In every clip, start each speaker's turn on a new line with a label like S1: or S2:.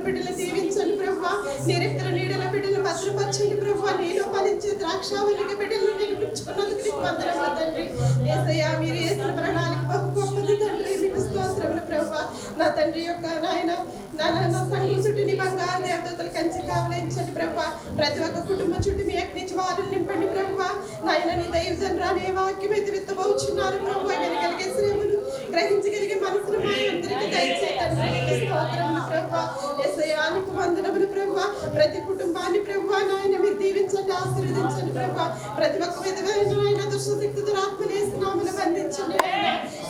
S1: బిడ్డలు దీవించండి ప్రభా. నీ రెక్కల నీడల బిడ్డలు భద్రపరచండి ప్రభా. నీలో ఫలించే ద్రాక్షావళిక బిడ్డలు నిలిపించుకున్నందుకు నీకు వందనములు తండ్రి. యేసయ్యా మీరు చేసిన ప్రణాళిక బహు గొప్పది తండ్రి. మీకు స్తోత్రములు ప్రభా. నా తండ్రి యొక్క నాయన నా సంఘం చుట్టూ నీ బంగారు దేవతలు కంచి కావలించండి ప్రభా. ప్రతి ఒక్క కుటుంబం చుట్టూ మీ అగ్ని జ్వాలలు నింపండి ప్రభా. నాయన నీ దైవజనురాలు ఏ వాక్యం అయితే విత్తబోచున్నారు ప్రభా. కలిగే శ్రమను గ్రహించగలిగే మనసును మా అందరికీ దయచేయండి స్తోత్రములు ప్రభా. యేసయ్యానికి వందనములు ప్రభా. ప్రతి కుటుంబాన్ని ప్రభా నాయన మీరు దీవించండి, ఆశీర్వదించండి ప్రభా. ప్రతి ఒక్క విధమైన దుష్టశక్తి దురాత్మనేస్తున్నాములు బంధించండి.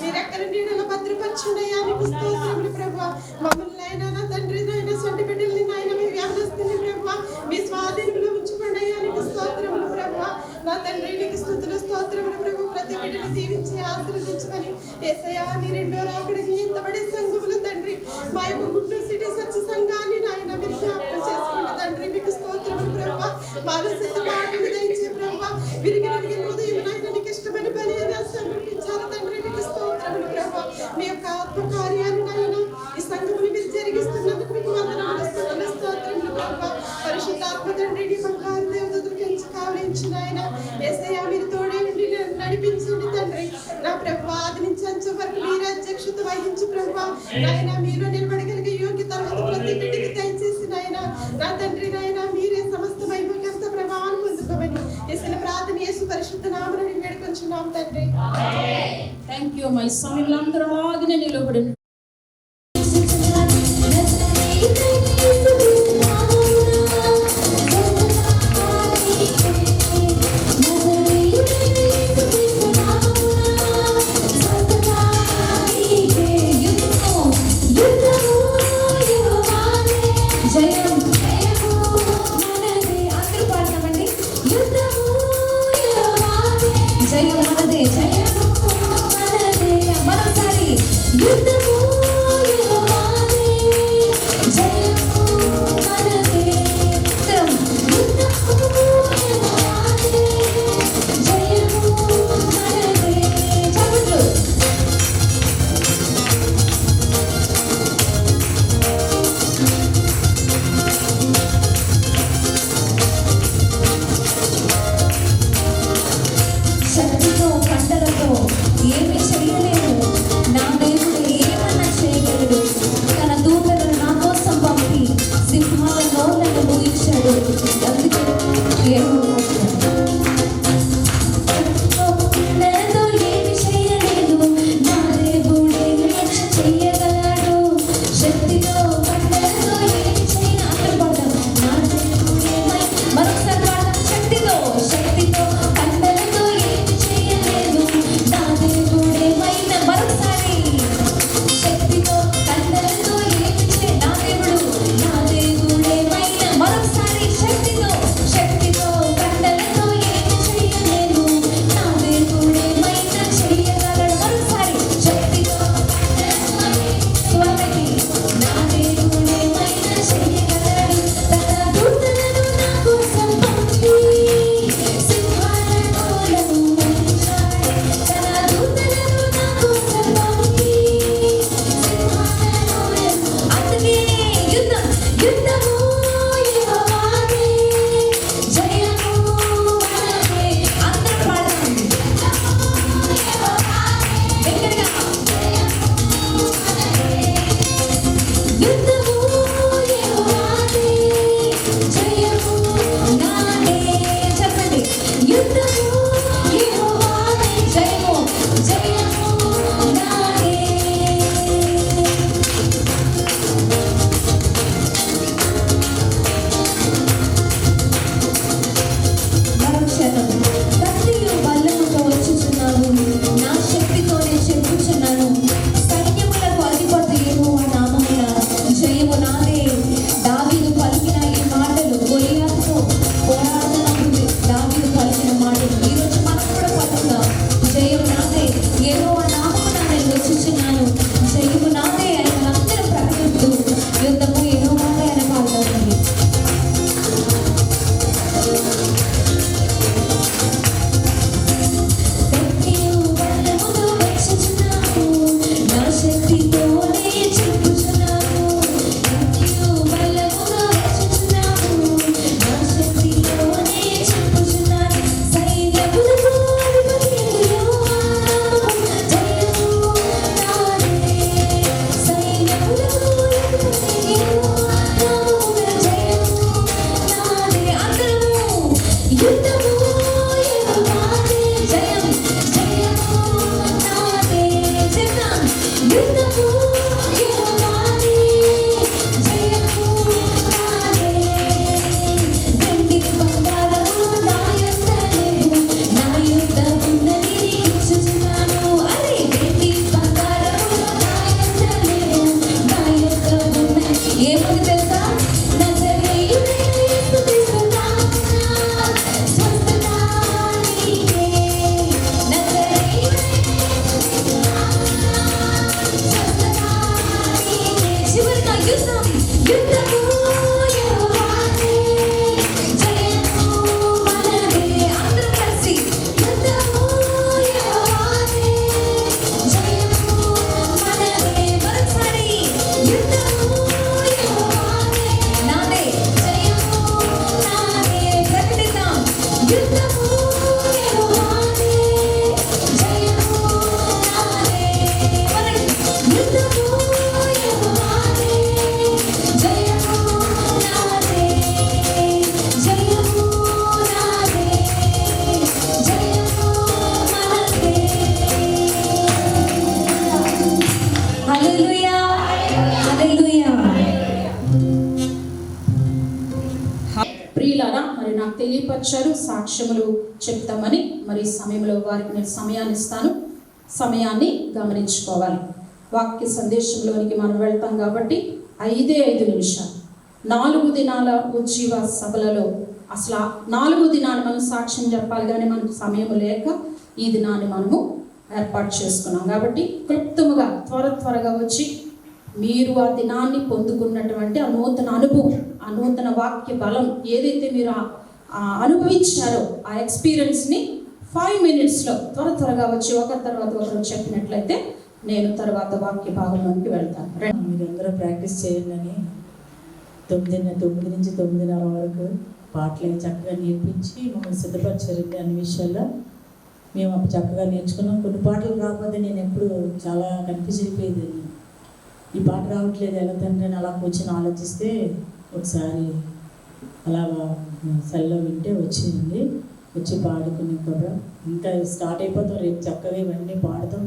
S1: మీరు ఎక్కడ నీడలో భద్రపరచండి అయ్యా. నీకు స్తోత్రములు ప్రభా. మమ్మల్ని అయినా నా తండ్రి నాయన సొంటి బిడ్డల్ని నాయన మీ వ్యాధస్తుని ప్రభా మీ స్వాధీనంలో ఉంచుకోండి అయ్యా. నీకు స్తోత్రములు ప్రభా. నా తండ్రి నీకు స్తుతులు స్తోత్రములు ప్రభు. ప్రతి బిడ్డను దీవించి ఆశీర్వదించమని యేసయ్యా నీ రెండో రాకడికి ఎంతబడి సంఘములు తండ్రి మా యొక్క గుంటూరు సిటీ సత్య సంఘాన్ని నాయన మీరు జ్ఞాపకం చేసుకోండి తండ్రి. మీకు స్తోత్రములు ప్రభా. మానసిక మాటలు దయచే ప్రభా. విరిగి ఉదయం నాయన నీకు ఇష్టమైన బలిగా సమర్పించారు తండ్రి. మీకు స్తోత్రములు ప్రభా. మీ యొక్క ఆత్మ కార్యాలు నాయన ఈ సంఘముని మీరు జరిగిస్తున్నందుకు మీకు వందనాలు స్తోత్రములు ప్రభా. పరిశుద్ధాత్మ తండ్రి నీ బంగారు దేవతలకు ఎంచి కావలించిన ఆయన యేసయ్యా మీరు తోడే ఉండి నడిపించండి తండ్రి. నా ప్రభు ఆది నుంచి అంచు వరకు మీరు అధ్యక్షత వహించి ప్రభా నాయన మీరు నిలబడగలిగే యోగ్యత ప్రతి బిడ్డకి దయచేసి నాయన నా తండ్రి నాయన మీరే సమస్త మహిమకంత ప్రభావాన్ని పొందుకోమని యేసుల ప్రార్థన యేసు పరిశుద్ధ నామమున వేడుకొంచున్నాం తండ్రి.
S2: Thank you. మై సమయంలో ఆగిన నిలబడి
S3: మనసారి యుద్ధము
S2: తెలియపరిచారు. సాక్ష్యములు చెప్తామని మరి ఈ సమయంలో వారికి నేను సమయాన్ని ఇస్తాను. సమయాన్ని గమనించుకోవాలి. వాక్య సందేశంలోనికి మనం వెళ్తాం కాబట్టి 5 నిమిషాలు. 4 దినాల ఉజ్జీవ సభలలో అసలు 4 దినాలు మనం సాక్ష్యం చెప్పాలి, కానీ మనకు సమయం లేక ఈ దినాన్ని మనము ఏర్పాటు చేసుకున్నాం. కాబట్టి క్లుప్తముగా త్వరగా వచ్చి మీరు ఆ దినాన్ని పొందుకున్నటువంటి ఆ నూతన అనుభవం, ఆ నూతన వాక్య బలం ఏదైతే మీరు అనుభవించారో ఆ ఎక్స్పీరియన్స్ని 5 మినిట్స్లో త్వరగా వచ్చి ఒకరి తర్వాత ఒకరు చెప్పినట్లయితే నేను తర్వాత వాక్య భాగంలోకి వెళ్తాను.
S3: మీరందరూ ప్రాక్టీస్ చేయండి. 9 నుంచి 9:30 వరకు పాటలు చక్కగా నేర్పించి మమ్మల్ని సిద్ధపరిచారండి. అన్ని విషయాల్లో మేము అప్పుడు చక్కగా నేర్చుకున్నాం. కొన్ని పాటలు రాకపోతే నేను ఎప్పుడు చాలా కన్ఫ్యూజ్ అయిపోయేదాన్ని. ఈ పాట రావట్లేదు ఎలా తండ్రి అని అలా కూర్చొని ఆలోచిస్తే ఒకసారి అలా సెల్లో వింటే వచ్చింది. వచ్చి పాడుకుని కూడా ఇంకా స్టార్ట్ అయిపోతాం. రేపు చక్కగా ఇవన్నీ పాడుతాం,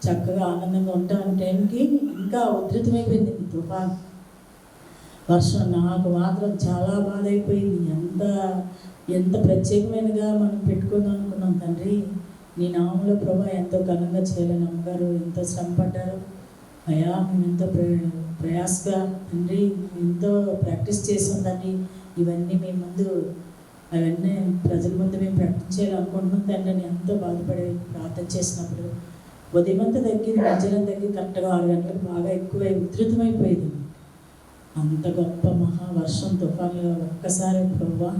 S3: చక్కగా ఆనందంగా ఉంటాం. టైంకి ఇంకా ఉధృతమైపోయింది తుఫాన్ వర్షం. నాకు మాత్రం చాలా బాధ అయిపోయింది. ఎంత ప్రత్యేకమైనగా మనం పెట్టుకుందాం అనుకున్నాం. తండ్రి నీ నామంలో ప్రభా ఎంతో ఘనంగా చేయాలని అమ్మగారు ఎంతో శ్రమ పడ్డారు. అయ్యా మేము ఎంతో ప్రయాసగా తండ్రి ఎంతో ప్రాక్టీస్ చేసాం తండ్రి. ఇవన్నీ మీ ముందు అవన్నీ ప్రజల ముందు మేము ప్రకటించాలనుకుంటున్నాం తండ్రి అని ఎంతో బాధపడి ప్రార్థన చేసినప్పుడు ఉదయమంతా తగ్గింది, మధ్యాహ్నం తగ్గి కరెక్ట్గా 6 గంటలకు బాగా ఎక్కువై ఉధృతమైపోయింది. అంత గొప్ప మహావర్షం తుఫాన్లో ఒక్కసారి ప్రభా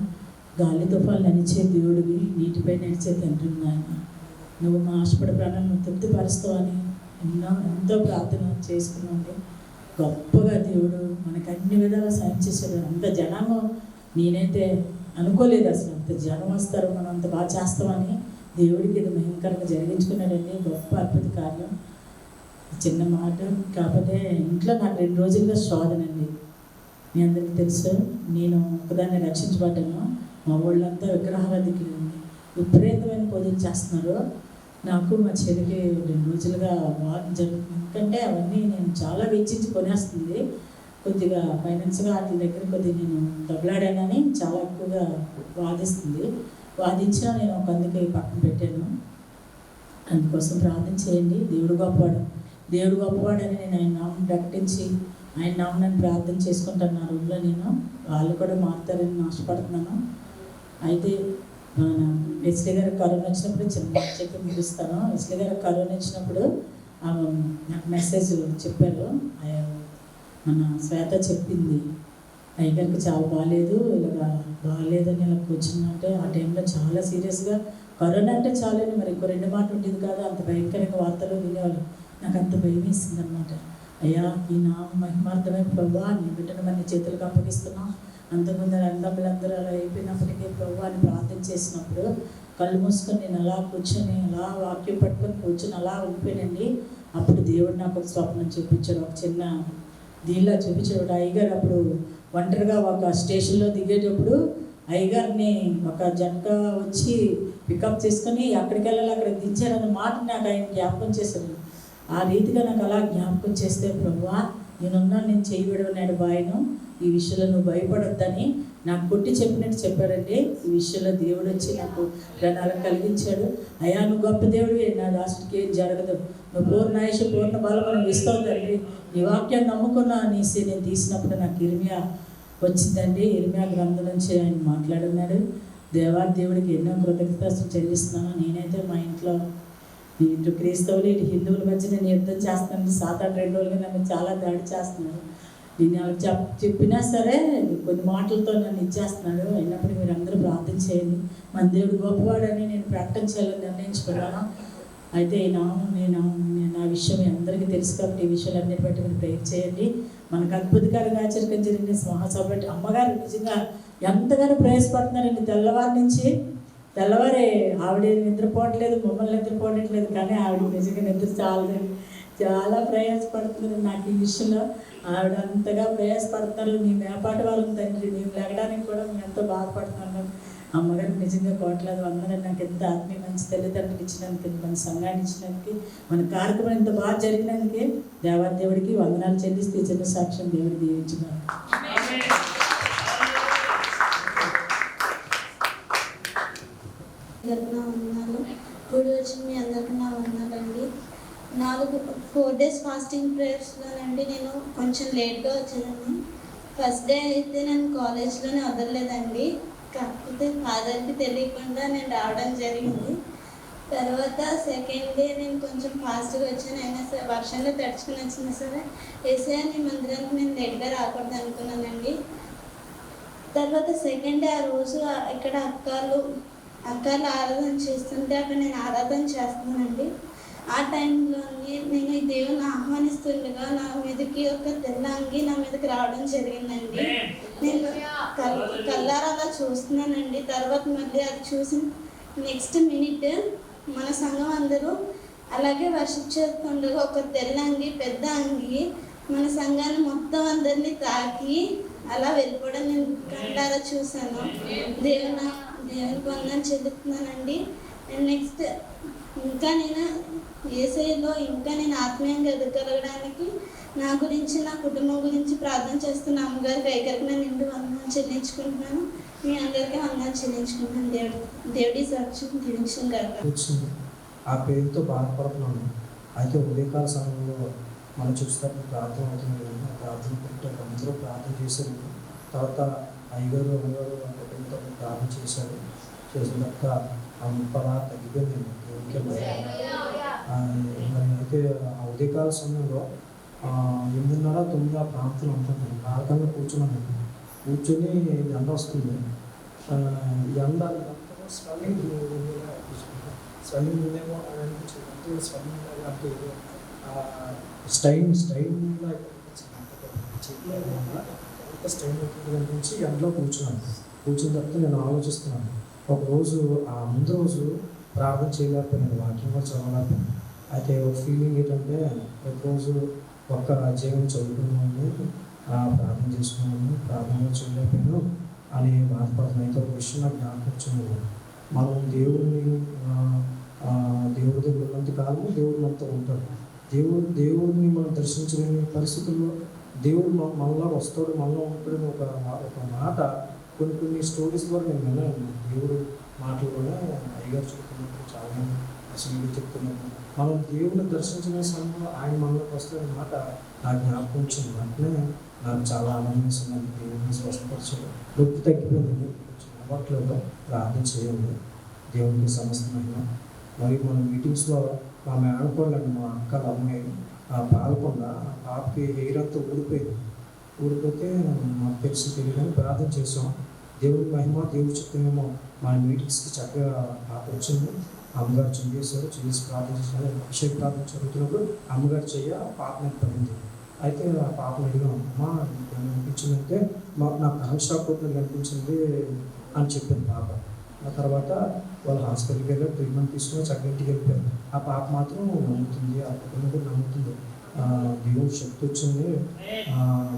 S3: గాలి తుఫాన్లు నడిచే దేవుడివి, నీటిపై నడిచే తండ్రి నాయన, నువ్వు మా ఆశపడి ప్రాణాలను తృప్తిపరుస్తావని ఎంతో ప్రార్థన చేసుకున్నాండి. గొప్పగా దేవుడు మనకు అన్ని విధాలా సాయం చేశాడు. అంత జనాంగం నేనైతే అనుకోలేదు అసలు అంత జనం వస్తారు, మనం అంత బాగా చేస్తామని. దేవుడికి ఇది భయంకరంగా జరిగించుకున్నాడండి. గొప్ప అద్భుత కార్యం. చిన్న మాట కాకపోతే ఇంట్లో నాకు 2 రోజులుగా శోధనండి. మీ అందరికీ తెలుసు, నేను ఒకదాన్ని రక్షించబడ్డాను. మా వాళ్ళంతా విగ్రహారాధికులు విపరీతమైన పూజలు చేస్తున్నారు. నాకు మా చెల్లికి 2 రోజులుగా వాదన జరుగుతుంది. ఎందుకంటే అవన్నీ నేను చాలా వెచ్చించి కొనేస్తుంది. కొద్దిగా ఫైనాన్స్గా వాటి దగ్గర కొద్దిగా నేను దెబ్బలాడానని చాలా ఎక్కువగా వాదిస్తుంది. వాదించినా నేను ఒక అందుకే పక్కన పెట్టాను. అందుకోసం ప్రార్థన చేయండి. దేవుడు గొప్పవాడని నేను ఆయన నామం ప్రకటించి ఆయన నామని ప్రార్థన చేసుకుంటాను. నా రూమ్లో నేను వాళ్ళు కూడా మారుతారని ఆశపడుతున్నాను. అయితే వెస్లీ గారికి కరోనా వచ్చినప్పుడు చిన్న చెప్పి ముగిస్తాను. వెస్లీ గారికి కరోనా వచ్చినప్పుడు నాకు మెసేజ్ చెప్పారు. మన శ్వేత చెప్పింది, అయ్యగారికి చాలా బాగాలేదు, బాగాలేదని ఇలా కూర్చున్నట్టే. ఆ టైంలో చాలా సీరియస్గా కరోనా అంటే చాలని మరి ఇంకో 2 మాట ఉండేది కాదు. అంత భయంకరంగా వార్తలు వినేవాళ్ళు. నాకు అంత భయం వేసింది అనమాట. అయ్యా ఈ నా మహిమార్థమైన ప్రభా నీ బిడ్డను మన చేతులకు అప్పగిస్తున్నాం. అంతకుముందు రంగములందరూ అలా అయిపోయినప్పటికీ ప్రభు అని ప్రార్థన చేసినప్పుడు కళ్ళు మూసుకొని నేను అలా కూర్చొని అలా వాక్యం పట్టుకొని కూర్చొని అలా ఉండిపోయానండి. అప్పుడు దేవుడు నాకు ఒక స్వప్నం చూపించాడు. ఒక చిన్న దీనిలా చూపించాడు. అయ్యగారు అప్పుడు ఒంటరిగా ఒక స్టేషన్లో దిగేటప్పుడు అయ్యగారిని ఒక జంట వచ్చి పికప్ చేసుకొని అక్కడికి వెళ్ళాలి, అక్కడికి దించారన్న మాట నాకు ఆయన జ్ఞాపకం చేశాడు. ఆ రీతిగా నాకు అలా జ్ఞాపకం చేస్తే ప్రభువా నేనున్నాను, నేను చేయి విడవనాడు బాయను, ఈ విషయంలో నువ్వు భయపడొద్దని నాకు కొట్టి చెప్పినట్టు చెప్పారండి. ఈ విషయంలో దేవుడు వచ్చి నాకు ప్రణాళిక కలిగించాడు. అయ్యా నువ్వు గొప్ప దేవుడివి, నా రాష్ట్రకి ఏం జరగదు, నువ్వు పూర్ణ ఆయుష్ పూర్ణ బలం నువ్వు ఇస్తావు తండ్రి. నీ వాక్యాన్ని నమ్ముకున్నా అనేసి నేను తీసినప్పుడు నాకు ఇర్మియా వచ్చిందండి. ఇర్మియా గ్రంథం నుంచి ఆయన మాట్లాడున్నాడు. దేవుడికి ఎన్నో కృతజ్ఞతలు చెల్లిస్తున్నాను. నేనైతే మా ఇంట్లో ఇటు క్రైస్తవులు ఇటు హిందువుల మధ్య నేను యుద్ధం చేస్తాను. 7-8 రోజులుగా నన్ను చాలా దాడి చేస్తున్నాడు. నేను వాళ్ళకి చెప్పినా సరే కొన్ని మాటలతో నన్ను ఇచ్చేస్తున్నాడు. అయినప్పుడు మీరు అందరూ ప్రార్థన చేయండి. మన దేవుడు గొప్పవాడని నేను ప్రకటన చేయాలని నిర్ణయించుకున్నాను. అయితే నేను నా విషయం అందరికీ తెలుసు కాబట్టి ఈ విషయాలన్నిటి బట్టి మీరు ప్రేర్ చేయండి. మనకు అద్భుతకరంగా ఆచరణ జరిగిన మహాసభ అమ్మగారు నిజంగా ఎంతగానో ప్రయాసపడుతున్నారండి. తెల్లవారే ఆవిడ నిద్రపోవట్లేదు, మమ్మల్ని నిద్రపోవట్లేదు, కానీ ఆవిడ నిజంగా నిద్ర చాలా ప్రయాసపడుతున్నారు. నాకు ఈ విషయంలో ఆవిడ అంతగా ప్రయాసపడుతున్నారు. మీ మేపాటి వాళ్ళని తండ్రి మేము లేగడానికి కూడా మేము ఎంతో బాధపడుతున్నాను. అమ్మగారికి నిజంగా కోట్లేదు వందనాలు. నాకు ఎంత ఆత్మీయ మంచి తల్లిదండ్రులు ఇచ్చినందుకు, మన సంఘాన్ని ఇచ్చినందుకు, మన కార్యక్రమం ఎంత బాగా జరిగినందుకే దేవుడికి వందనాలు చెల్లిస్తే చిన్న సాక్ష్యం దేవుడు దీవించున్నారు.
S4: అందరికీ నా వందనాలు. కూడి వచ్చిన మీ అందరికీ నా వందనాలండి. 4 days ఫాస్టింగ్ ప్రేయర్స్లోనండి నేను కొంచెం లేట్గా వచ్చానండి. ఫస్ట్ డే అయితే నేను కాలేజ్లోనే వదలలేదండి. కాకపోతే ఫాదర్కి తెలియకుండా నేను రావడం జరిగింది. తర్వాత సెకండ్ డే నేను కొంచెం ఫాస్ట్గా వచ్చాను. అయినా సరే వర్షంలో తడుచుకుని వచ్చినా సరే యేసయ్య నీ మందిరానికి నేను లేట్గా రాకూడదు అనుకున్నానండి. తర్వాత సెకండ్ డే ఆ రోజు ఇక్కడ అక్కలు ఆరాధన చేస్తుంటే అక్కడ నేను ఆరాధన చేస్తున్నానండి. ఆ టైంలోని నేను ఈ దేవుని ఆహ్వానిస్తుండగా నా మీదకి ఒక తెల్ల అంగి నా మీదకి రావడం జరిగిందండి. నేను కల్లారా అలా చూస్తున్నానండి. తర్వాత మళ్ళీ అది చూసిన నెక్స్ట్ మినిట్ మన సంఘం అందరూ అలాగే వర్షిప్ చేస్తుండగా ఒక తెల్ల అంగి పెద్ద అంగి మన సంఘాన్ని మొత్తం అందరినీ తాకి అలా వెళ్ళిపోవడం నేను కల్లారా చూశాను. దేవునికి వందనం చెల్లిస్తున్నానండి. నెక్స్ట్ ఇంకా నేను యేసయ్యలో ఇంకా నేను ఆత్మీయంగా ఎదగలగడానికి నా గురించి నా కుటుంబం గురించి ప్రార్థన చేస్తున్న అమ్మగారికి ఐకరికి నేను నిండు వందనం చెల్లించుకుంటున్నాను. మీ అందరికీ వందనం చెల్లించుకుంటున్నాను. దేవుడి సాక్ష్యం దీవించిన గాక.
S5: ఆ పేరుతో బాధపడుతున్నాను. అయితే ఉదయకాల సమయంలో మనం చూసినప్పుడు ప్రార్థన అవుతుంది. ప్రార్థన పెట్టారు, అందరూ ప్రార్థన చేశారు. తర్వాత అయ్యగారు అమ్మగారు కుటుంబంతో ప్రార్థన చేశారు. చేసిన తర్వాత ఆ ముప్పలా తగ్గిపోయింది. మరి అయితే ఆ ఉదయకాల సమయంలో 8:30, 9 ఆ ప్రాంతంలో ఉంటుంది. ప్రార్థనలో కూర్చుని ఎండ వస్తుంది. ఎండ స్వెల్లింగ్ ఉందేమో అని అనిపించింది. స్వెల్లింగ్ అంటే స్టైన్ ఎంత స్టైన్ అనిపించి ఎండలో కూర్చున్నాను. కూర్చున్న తర్వాత నేను ఆలోచిస్తున్నాను. ఒకరోజు ఆ ముందు రోజు ప్రార్థన చేయలేకపోయినాను, వాక్యం కూడా చదవలేకపోయాను. అయితే ఒక ఫీలింగ్ ఏంటంటే ప్రతిరోజు ఒక్క జీవం చదువుకున్నాను, ప్రార్థన చేసుకున్నాను, ప్రార్థన చేయలేకపోయాను అని బాధపడుతున్నాను. అయితే ఒక విషయం నాకు జ్ఞాపకం వచ్చింది. మనం దేవుడిని దేవుడి దగ్గర ఉన్నంత కాలము దేవుడు మనతో ఉంటాడు. దేవుడిని మనం దర్శించలేని పరిస్థితుల్లో దేవుడు మనలో వస్తాడు, మనలో ఉంటాడని ఒక మాట కొన్ని స్టోరీస్ కూడా నేను విన్నాను. దేవుడు మాటలు కూడా అయ్యగారు చెప్తున్నప్పుడు చాలా అసలు చెప్తున్నప్పుడు మనం దేవుడిని దర్శించిన సమయంలో ఆయన మనలోకి వస్తున్న మాట నాకు జ్ఞాపకం వచ్చింది. వెంటనే నాకు చాలా ఆనందం వేసింది. దేవుడిని స్వస్థపరచడం నొప్పి తగ్గిపోయింది. అలవాట్లేదు ప్రార్థన చేయండి. దేవునికి సమస్తమైన మరి మన మీటింగ్స్లో మా మేనకోళ్ళండి, మా అక్కల అమ్మాయి పాల్గొండ ఆ పాపకి హెయిర్ అంతా ఊడిపోతే మాకు తెలియదని ప్రార్థన చేసాం. దేవుడి మహిమ దేవుడి చిత్తమేమో మా మీటింగ్స్కి చక్కగా పాప వచ్చింది. అమ్మగారు చేసి ప్రార్థన చేశారు. అభిషేక ప్రార్థన జరుగుతున్నప్పుడు అమ్మగారు పాప మీద పడింది. అయితే ఆ పాపను అడిగాం, అమ్మా అనిపించిందంటే నాకు కరెంట్ షాక్ కొట్టినట్టు కనిపించింది అని చెప్పింది పాప. ఆ తర్వాత వాళ్ళు హాస్పిటల్కి వెళ్ళి ట్రీట్మెంట్ తీసుకుని చక్కగా ఇంటికి వెళ్ళిపోయారు. ఆ పాప మాత్రం నమ్ముతుంది, ఆ కుటుంబం కూడా నమ్ముతుంది. దేవుడు శక్తి వచ్చింది,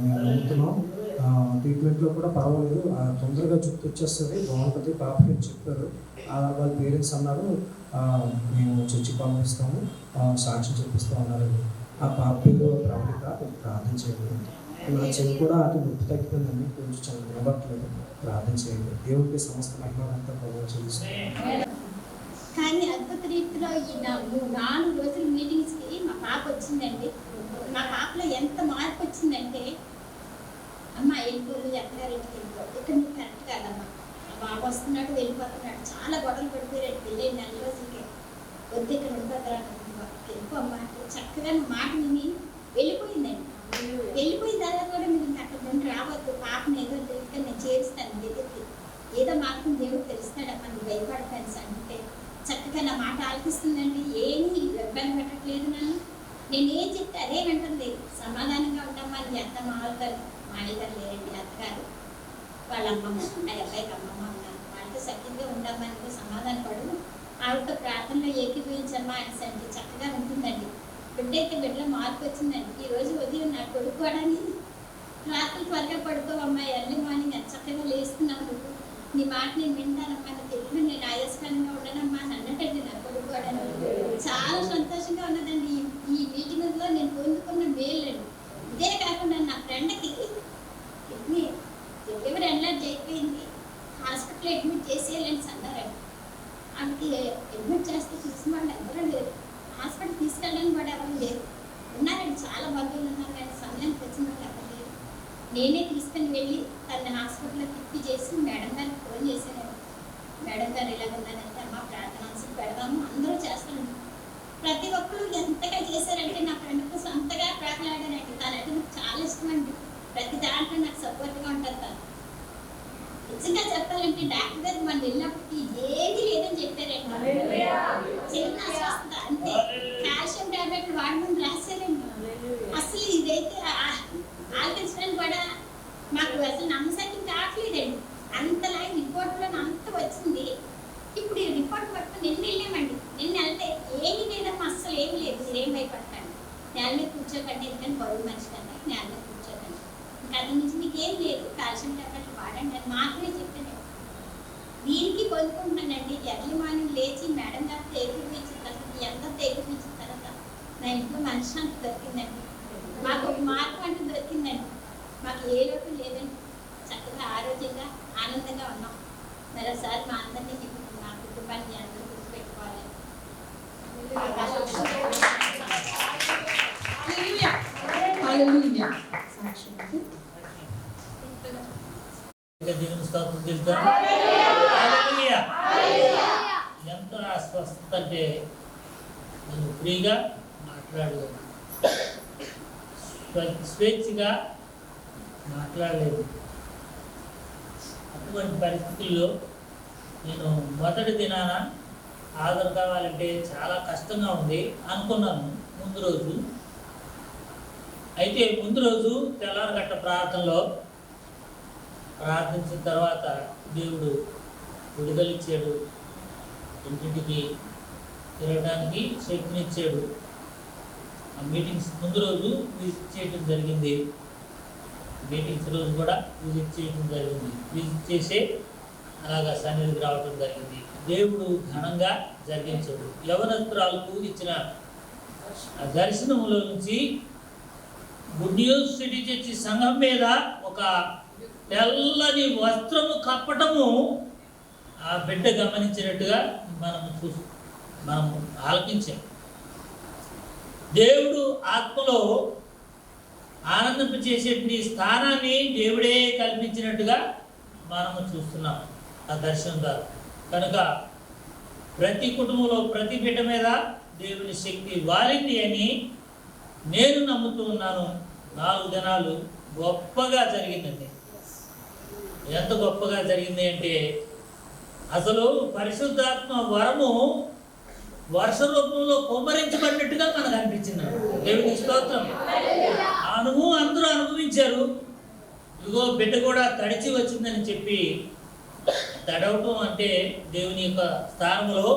S5: మేము నమ్ముతున్నాం, ట్రీట్మెంట్లో కూడా పర్వాలేదు, తొందరగా జుట్టు వచ్చేస్తుంది, బాగుంటుంది పాపకి అని చెప్పారు. వాళ్ళ పేరెంట్స్ అన్నారు, మేము చర్చి పంపిస్తాము, సాక్ష్యం చెప్పిస్తాం అన్నారు. ఆ పాప పేరు ప్రవళిక, ప్రార్థన చేయండి. నా చెవి కూడా అటు నొప్పి తగ్గిపోయిందండి, కొంచెం చాలా నిలబట్టలేదు, ప్రార్థన చేయండి. దేవుడికి సమస్త మహిమంతా ప్రభావం చేస్తాను.
S6: కానీ అద్భుత రీతిలో ఈ 4 రోజుల మీటింగ్స్కి మా పాప వచ్చిందండి. మా పాపలో ఎంత మార్పు వచ్చిందంటే, అమ్మ వెళ్ళిపోదు, ఎక్కడారింటికి వెళ్ళిపోదు, ఇక్కడ నువ్వు కరెక్ట్ కాదమ్మా, బాబు వస్తున్నాడు వెళ్ళిపోతున్నాడు, చాలా గొడవలు పడిపోయాడు పెళ్ళి 4 రోజులకి, వద్దు ఇక్కడ ఉండిపోతాడు, వెళ్ళిపో అమ్మా, చక్కగా మాట విని వెళ్ళిపోయిందండి. వెళ్ళిపోయిన తర్వాత కూడా మీరు అక్కడ నుండి రావద్దు, పాపను ఏదో తెలియక నేను చేరుస్తాను దగ్గరికి, ఏదో మాత్రం దేవుడు తెలుస్తాడమ్మా, నువ్వు భయపడతాను అంటే చక్కగా నా మాట ఆలకిస్తుందండి. ఏమీ ఇబ్బంది పెట్టట్లేదు నన్ను, నేనేం చెప్తే అదే వింటుంది. సమాధానంగా ఉంటామా అని అత్త మామగారు లేరండి, అత్తగారు వాళ్ళ అమ్మమ్మ, ఆ అబ్బాయికి అమ్మమ్మ ఉన్నారు, వాళ్ళతో సత్యంగా ఉండమ్మని సమాధాన పడు, ఆవిడతో ప్రార్థనలో ఏకీభవించమ్మా అనేసి అంటే చక్కగా ఉంటుందండి. బిడ్డైతే బిడ్డలో మార్పు వచ్చిందండి. ఈరోజు ఉదయం నాకు కొడుకోవడానికి రాత్రి త్వరగా పడుకోవమ్మా, ఎర్లీ మార్నింగ్ చక్కగా లేస్తున్నావు, నీ మాట నేను వింటానమ్మా, నీకు ఎప్పుడు నేను ఆయాస్కరంగా ఉండనమ్మా అని అన్నట్టండి నాకు కొడుకోవడానికి. చాలా సంతోషంగా ఉన్నదండి. ఈ మీటింగ్లో నేను పొందుకున్న మేలండి. ఇదే కాకుండా నా ఫ్రెండ్కి కిడ్నీ డెలివరీ ఎన్లార్జ్ అయిపోయింది, హాస్పిటల్ అడ్మిట్ చేసేయాలని అన్నారండి. ఆమెకి నేనే తీసుకుని వెళ్ళి తన హాస్పిటల్లో తిప్పి చేసి మేడం గారికి ఫోన్ చేశాను. మేడం గారు ఇలాగ ఉన్నానంటే అమ్మ ప్రార్థన పెడదాము అందరూ చేస్తాను. ప్రతి ఒక్కరు ఎంతగా చేశారంటే నా ఫ్రెండ్ కోసం అంతగా ప్రార్థనాడానండి. తనంటే నాకు చాలా ఇష్టం అండి. ప్రతి దాంట్లో నాకు సపోర్ట్గా ఉంటుంది తను. నిజంగా చెప్పాలంటే డాక్టర్ గారు మనం వెళ్ళినప్పటికీ ఏది లేదని చెప్పారండి. చిన్న స్వస్థత అంతే, కాల్షియం టాబ్లెట్లు వాడమని రాశారండి. అసలు ఇదైతే ఆలోచించడానికి కూడా మాకు అసలు నమ్మశక్యం కావట్లేదండి. అంతలా రిపోర్ట్లో అంత వచ్చింది. ఇప్పుడు ఈ రిపోర్ట్ పట్టుకుని నిన్న వెళ్ళామండి. నిన్న వెళ్తే ఏమి లేదమ్మా, అస్సలు ఏమి లేదు, మీరేం భయపడకండి, నేల మీద కూర్చోకండి, ఎందుకని బరువు మనిషి కన్నా నేల మీద కూర్చోకండి, ఇంకా అది నుంచి మీకు ఏం లేదు, కాల్షియం టాబ్లెట్లు వాడండి అని మాత్రమే చెప్పాను. దీనికి పొందుకుంటున్నానండి. ఎర్లీ మార్నింగ్ లేచి మేడం గారితో ఏకీపించిన తర్వాత, ఎందరితో ఏకీపించిన తర్వాత నా ఇంట్లో మనశ్శాంతి దొరికిందండి. మాకు ఒక మార్గం అంటూ దొరికిందండి. మాకు ఏ లోపం లేదండి. చక్కగా ఆరోగ్యంగా ఆనందంగా ఉన్నాం. మరోసారి మా అందరినీ మా కుటుంబాన్ని అందరూ గుర్తుపెట్టుకోవాలి.
S2: హల్లెలూయా. సాక్ష్యం
S7: దేవుని స్తోత్రం తెలుస్తాను. హల్లెలూయా. ఎంత స్వస్థత అంటే నేను ఫ్రీగా మాట్లాడలేదు, స్వేచ్ఛగా మాట్లాడలేదు. అటువంటి పరిస్థితుల్లో నేను మొదటి దినాన హాజరు కావాలంటే చాలా కష్టంగా ఉంది అనుకున్నాను ముందు రోజు. అయితే ముందు రోజు తెల్లారగట్ట ప్రార్థనలో ప్రార్థించిన తర్వాత దేవుడు విడుదలిచ్చాడు, ఇంటింటికి తిరగడానికి శక్తినిచ్చాడు. ఆ మీటింగ్స్ ముందు రోజు విజిట్ చేయడం జరిగింది, మీటింగ్స్ రోజు కూడా విజిట్ చేయడం జరిగింది. విజిట్ చేసే అలాగా సన్నిధికి రావడం జరిగింది. దేవుడు ఘనంగా జరిగించాడు. యవనస్తురాలకు ఇచ్చిన దర్శనంలో నుంచి గుడ్ న్యూస్ సిటీ చర్చి సంఘం మీద ఒక తెల్లని వస్త్రము కప్పటము ఆ బిడ్డ గమనించినట్టుగా మనం ఆలకించాం. దేవుడు ఆత్మలో ఆనందింపచేసేటువంటి స్థానాన్ని దేవుడే కల్పించినట్టుగా మనము చూస్తున్నాం ఆ దర్శనం ద్వారా. కనుక ప్రతి కుటుంబంలో ప్రతి బిడ్డ మీద దేవుని శక్తి వాలింది అని నేను నమ్ముతూ ఉన్నాను. 4 దినాలు గొప్పగా జరిగిందండి. ఎంత గొప్పగా జరిగింది అంటే అసలు పరిశుద్ధాత్మ వరము వర్ష రూపంలో కుమ్మరించబడినట్టుగా మనకు అనిపించింది. దేవుని స్తోత్రం. అందరూ అనుభవించారు. ఇదిగో బిడ్డ కూడా తడిచి వచ్చిందని చెప్పి, తడవటం అంటే దేవుని యొక్క స్థానంలో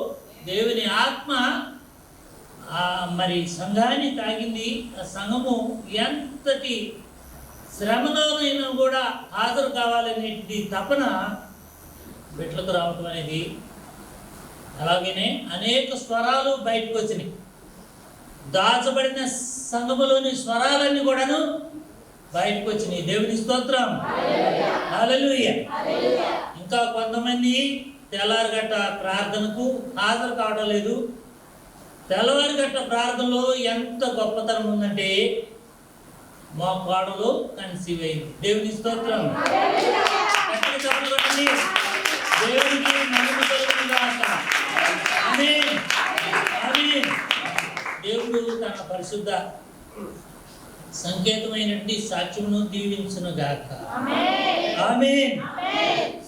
S7: దేవుని ఆత్మ మరి సంఘాన్ని తాగింది. ఆ సంఘము ఎంతటి శ్రమలోనైనా కూడా హాజరు కావాలనేటి తపన బిడ్డలకు రావటం అనేది. అలాగనే అనేక స్వరాలు బయటకు వచ్చినాయి. దాచబడిన సంఘములోని స్వరాలన్నీ కూడాను బయటకు వచ్చినాయి. దేవుని స్తోత్రం. హల్లెలూయా. ఇంకా కొంతమంది తెల్లారగట్ట ప్రార్థనకు హాజరు కావడం లేదు. తెల్లవారిగట్ట ప్రార్థనలో ఎంత గొప్పతనం ఉందంటే మా కోడలు కన్సీవ్ అయింది. దేవుని స్తోత్రం. దేవునికి మహిమ కలుగును గాక. ఆమేన్. ఆమేన్. దేవుడు తన పరిశుద్ధ సంకేతమైనటువంటి సాక్ష్యమును దీవించును గాక. ఆమేన్.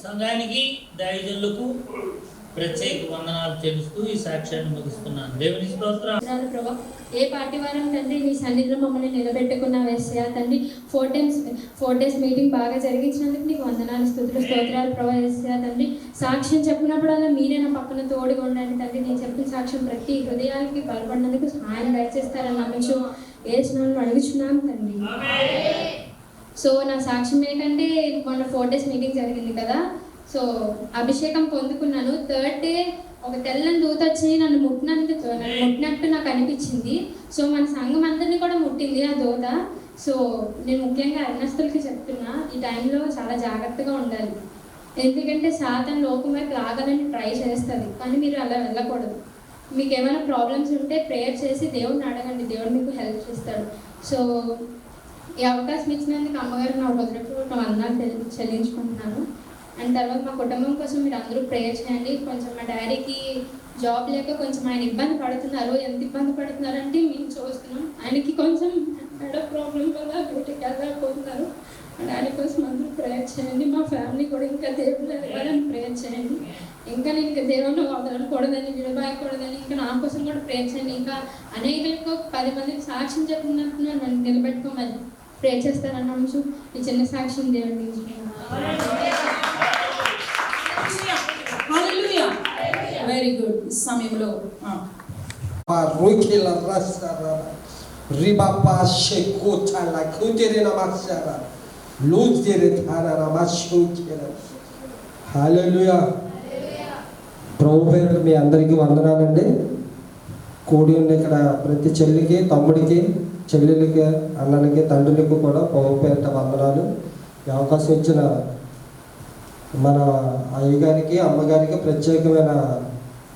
S7: సంఘానికి దైవజనులకు ప్రత్యేక వందనాలు తెలుస్తూ ఈ సాక్ష్యాన్ని ముగిస్తున్నాను. దేవుని స్తోత్రం.
S8: ప్రభా, ఏ పార్టీ వారం తండ్రి నీ సన్నిధిలో మమ్మల్ని నిలబెట్టుకున్న వేసయా తండ్రి 4 days మీటింగ్ బాగా జరిగించినందుకు నీకు వందనాలు, స్తోత్రాలు ప్రభా వేసయా తండ్రి. సాక్ష్యం చెప్పినప్పుడల్లా మీరే నా పక్కన తోడుగా ఉండండి తండ్రి. నేను చెప్పిన సాక్ష్యం ప్రతి హృదయాలకి బలపడినందుకు సహాయం దయచేస్తారని నమ్మించు ఏసునామములో అడుగుచున్నాను తండ్రి. సో నా సాక్ష్యం ఏంటంటే మొన్న 4 days మీటింగ్ జరిగింది కదా, సో అభిషేకం పొందుకున్నాను. 3rd day ఒక తెల్లని దూత వచ్చి నన్ను ముట్టినట్టు నాకు అనిపించింది. సో మన సంఘం అందరినీ కూడా ముట్టింది ఆ దూత. సో నేను ముఖ్యంగా అన్నస్తులకి చెప్తున్నా, ఈ టైంలో చాలా జాగ్రత్తగా ఉండాలి. ఎందుకంటే సాతాను లోకం వైపు లాగాలని ట్రై చేస్తుంది, కానీ మీరు అలా వెళ్ళకూడదు. మీకు ఏమైనా ప్రాబ్లమ్స్ ఉంటే ప్రేయర్ చేసి దేవుడిని అడగండి, దేవుడు మీకు హెల్ప్ చేస్తాడు. సో ఈ అవకాశం ఇచ్చినందుకు అమ్మగారు నా హృదయపూర్వక వందనాలు చెల్లించుకుంటున్నాను. అండ్ తర్వాత మా కుటుంబం కోసం మీరు అందరూ ప్రేయర్ చేయండి. కొంచెం మా డాడీకి జాబ్ లేక కొంచెం ఆయన ఇబ్బంది పడుతున్నారు. ఎంత ఇబ్బంది పడుతున్నారంటే మేము చూస్తున్నాం. ఆయనకి కొంచెం మెడ ప్రాబ్లం వల్ల బయటకు వెళ్ళకపోతున్నారు. మా డాడీ కోసం అందరూ ప్రేయర్ చేయండి. మా ఫ్యామిలీ కూడా ఇంకా దేవుళ్ళు ఎదగాలని ప్రేయర్ చేయండి. ఇంకా నేను ఇంకా దేవుని వదలకూడదని, విడబాయకూడదని ఇంకా నా కోసం కూడా ప్రేయర్ చేయండి. ఇంకా అనేకులకు 10 మందికి సాక్ష్యం చెప్పినట్టు నన్ను నిలబెట్టుకోమని ప్రేయర్ చేస్తానన్నాము. ఈ చిన్న సాక్ష్యం దేవుడిని
S2: వెరీ గుడ్. ఈ సమయంలో
S9: ప్రభు పేరు మీ అందరికీ వందనాలండి. కూడి ఉన్న ఇక్కడ ప్రతి చెల్లికి, తమ్ముడికి, చెల్లెలకి, అన్నలకి, తండ్రులకి కూడా ప్రభు పేరిట వందనాలు. ఈ అవకాశం ఇచ్చిన మన అయ్యగారికి, అమ్మగారికి ప్రత్యేకమైన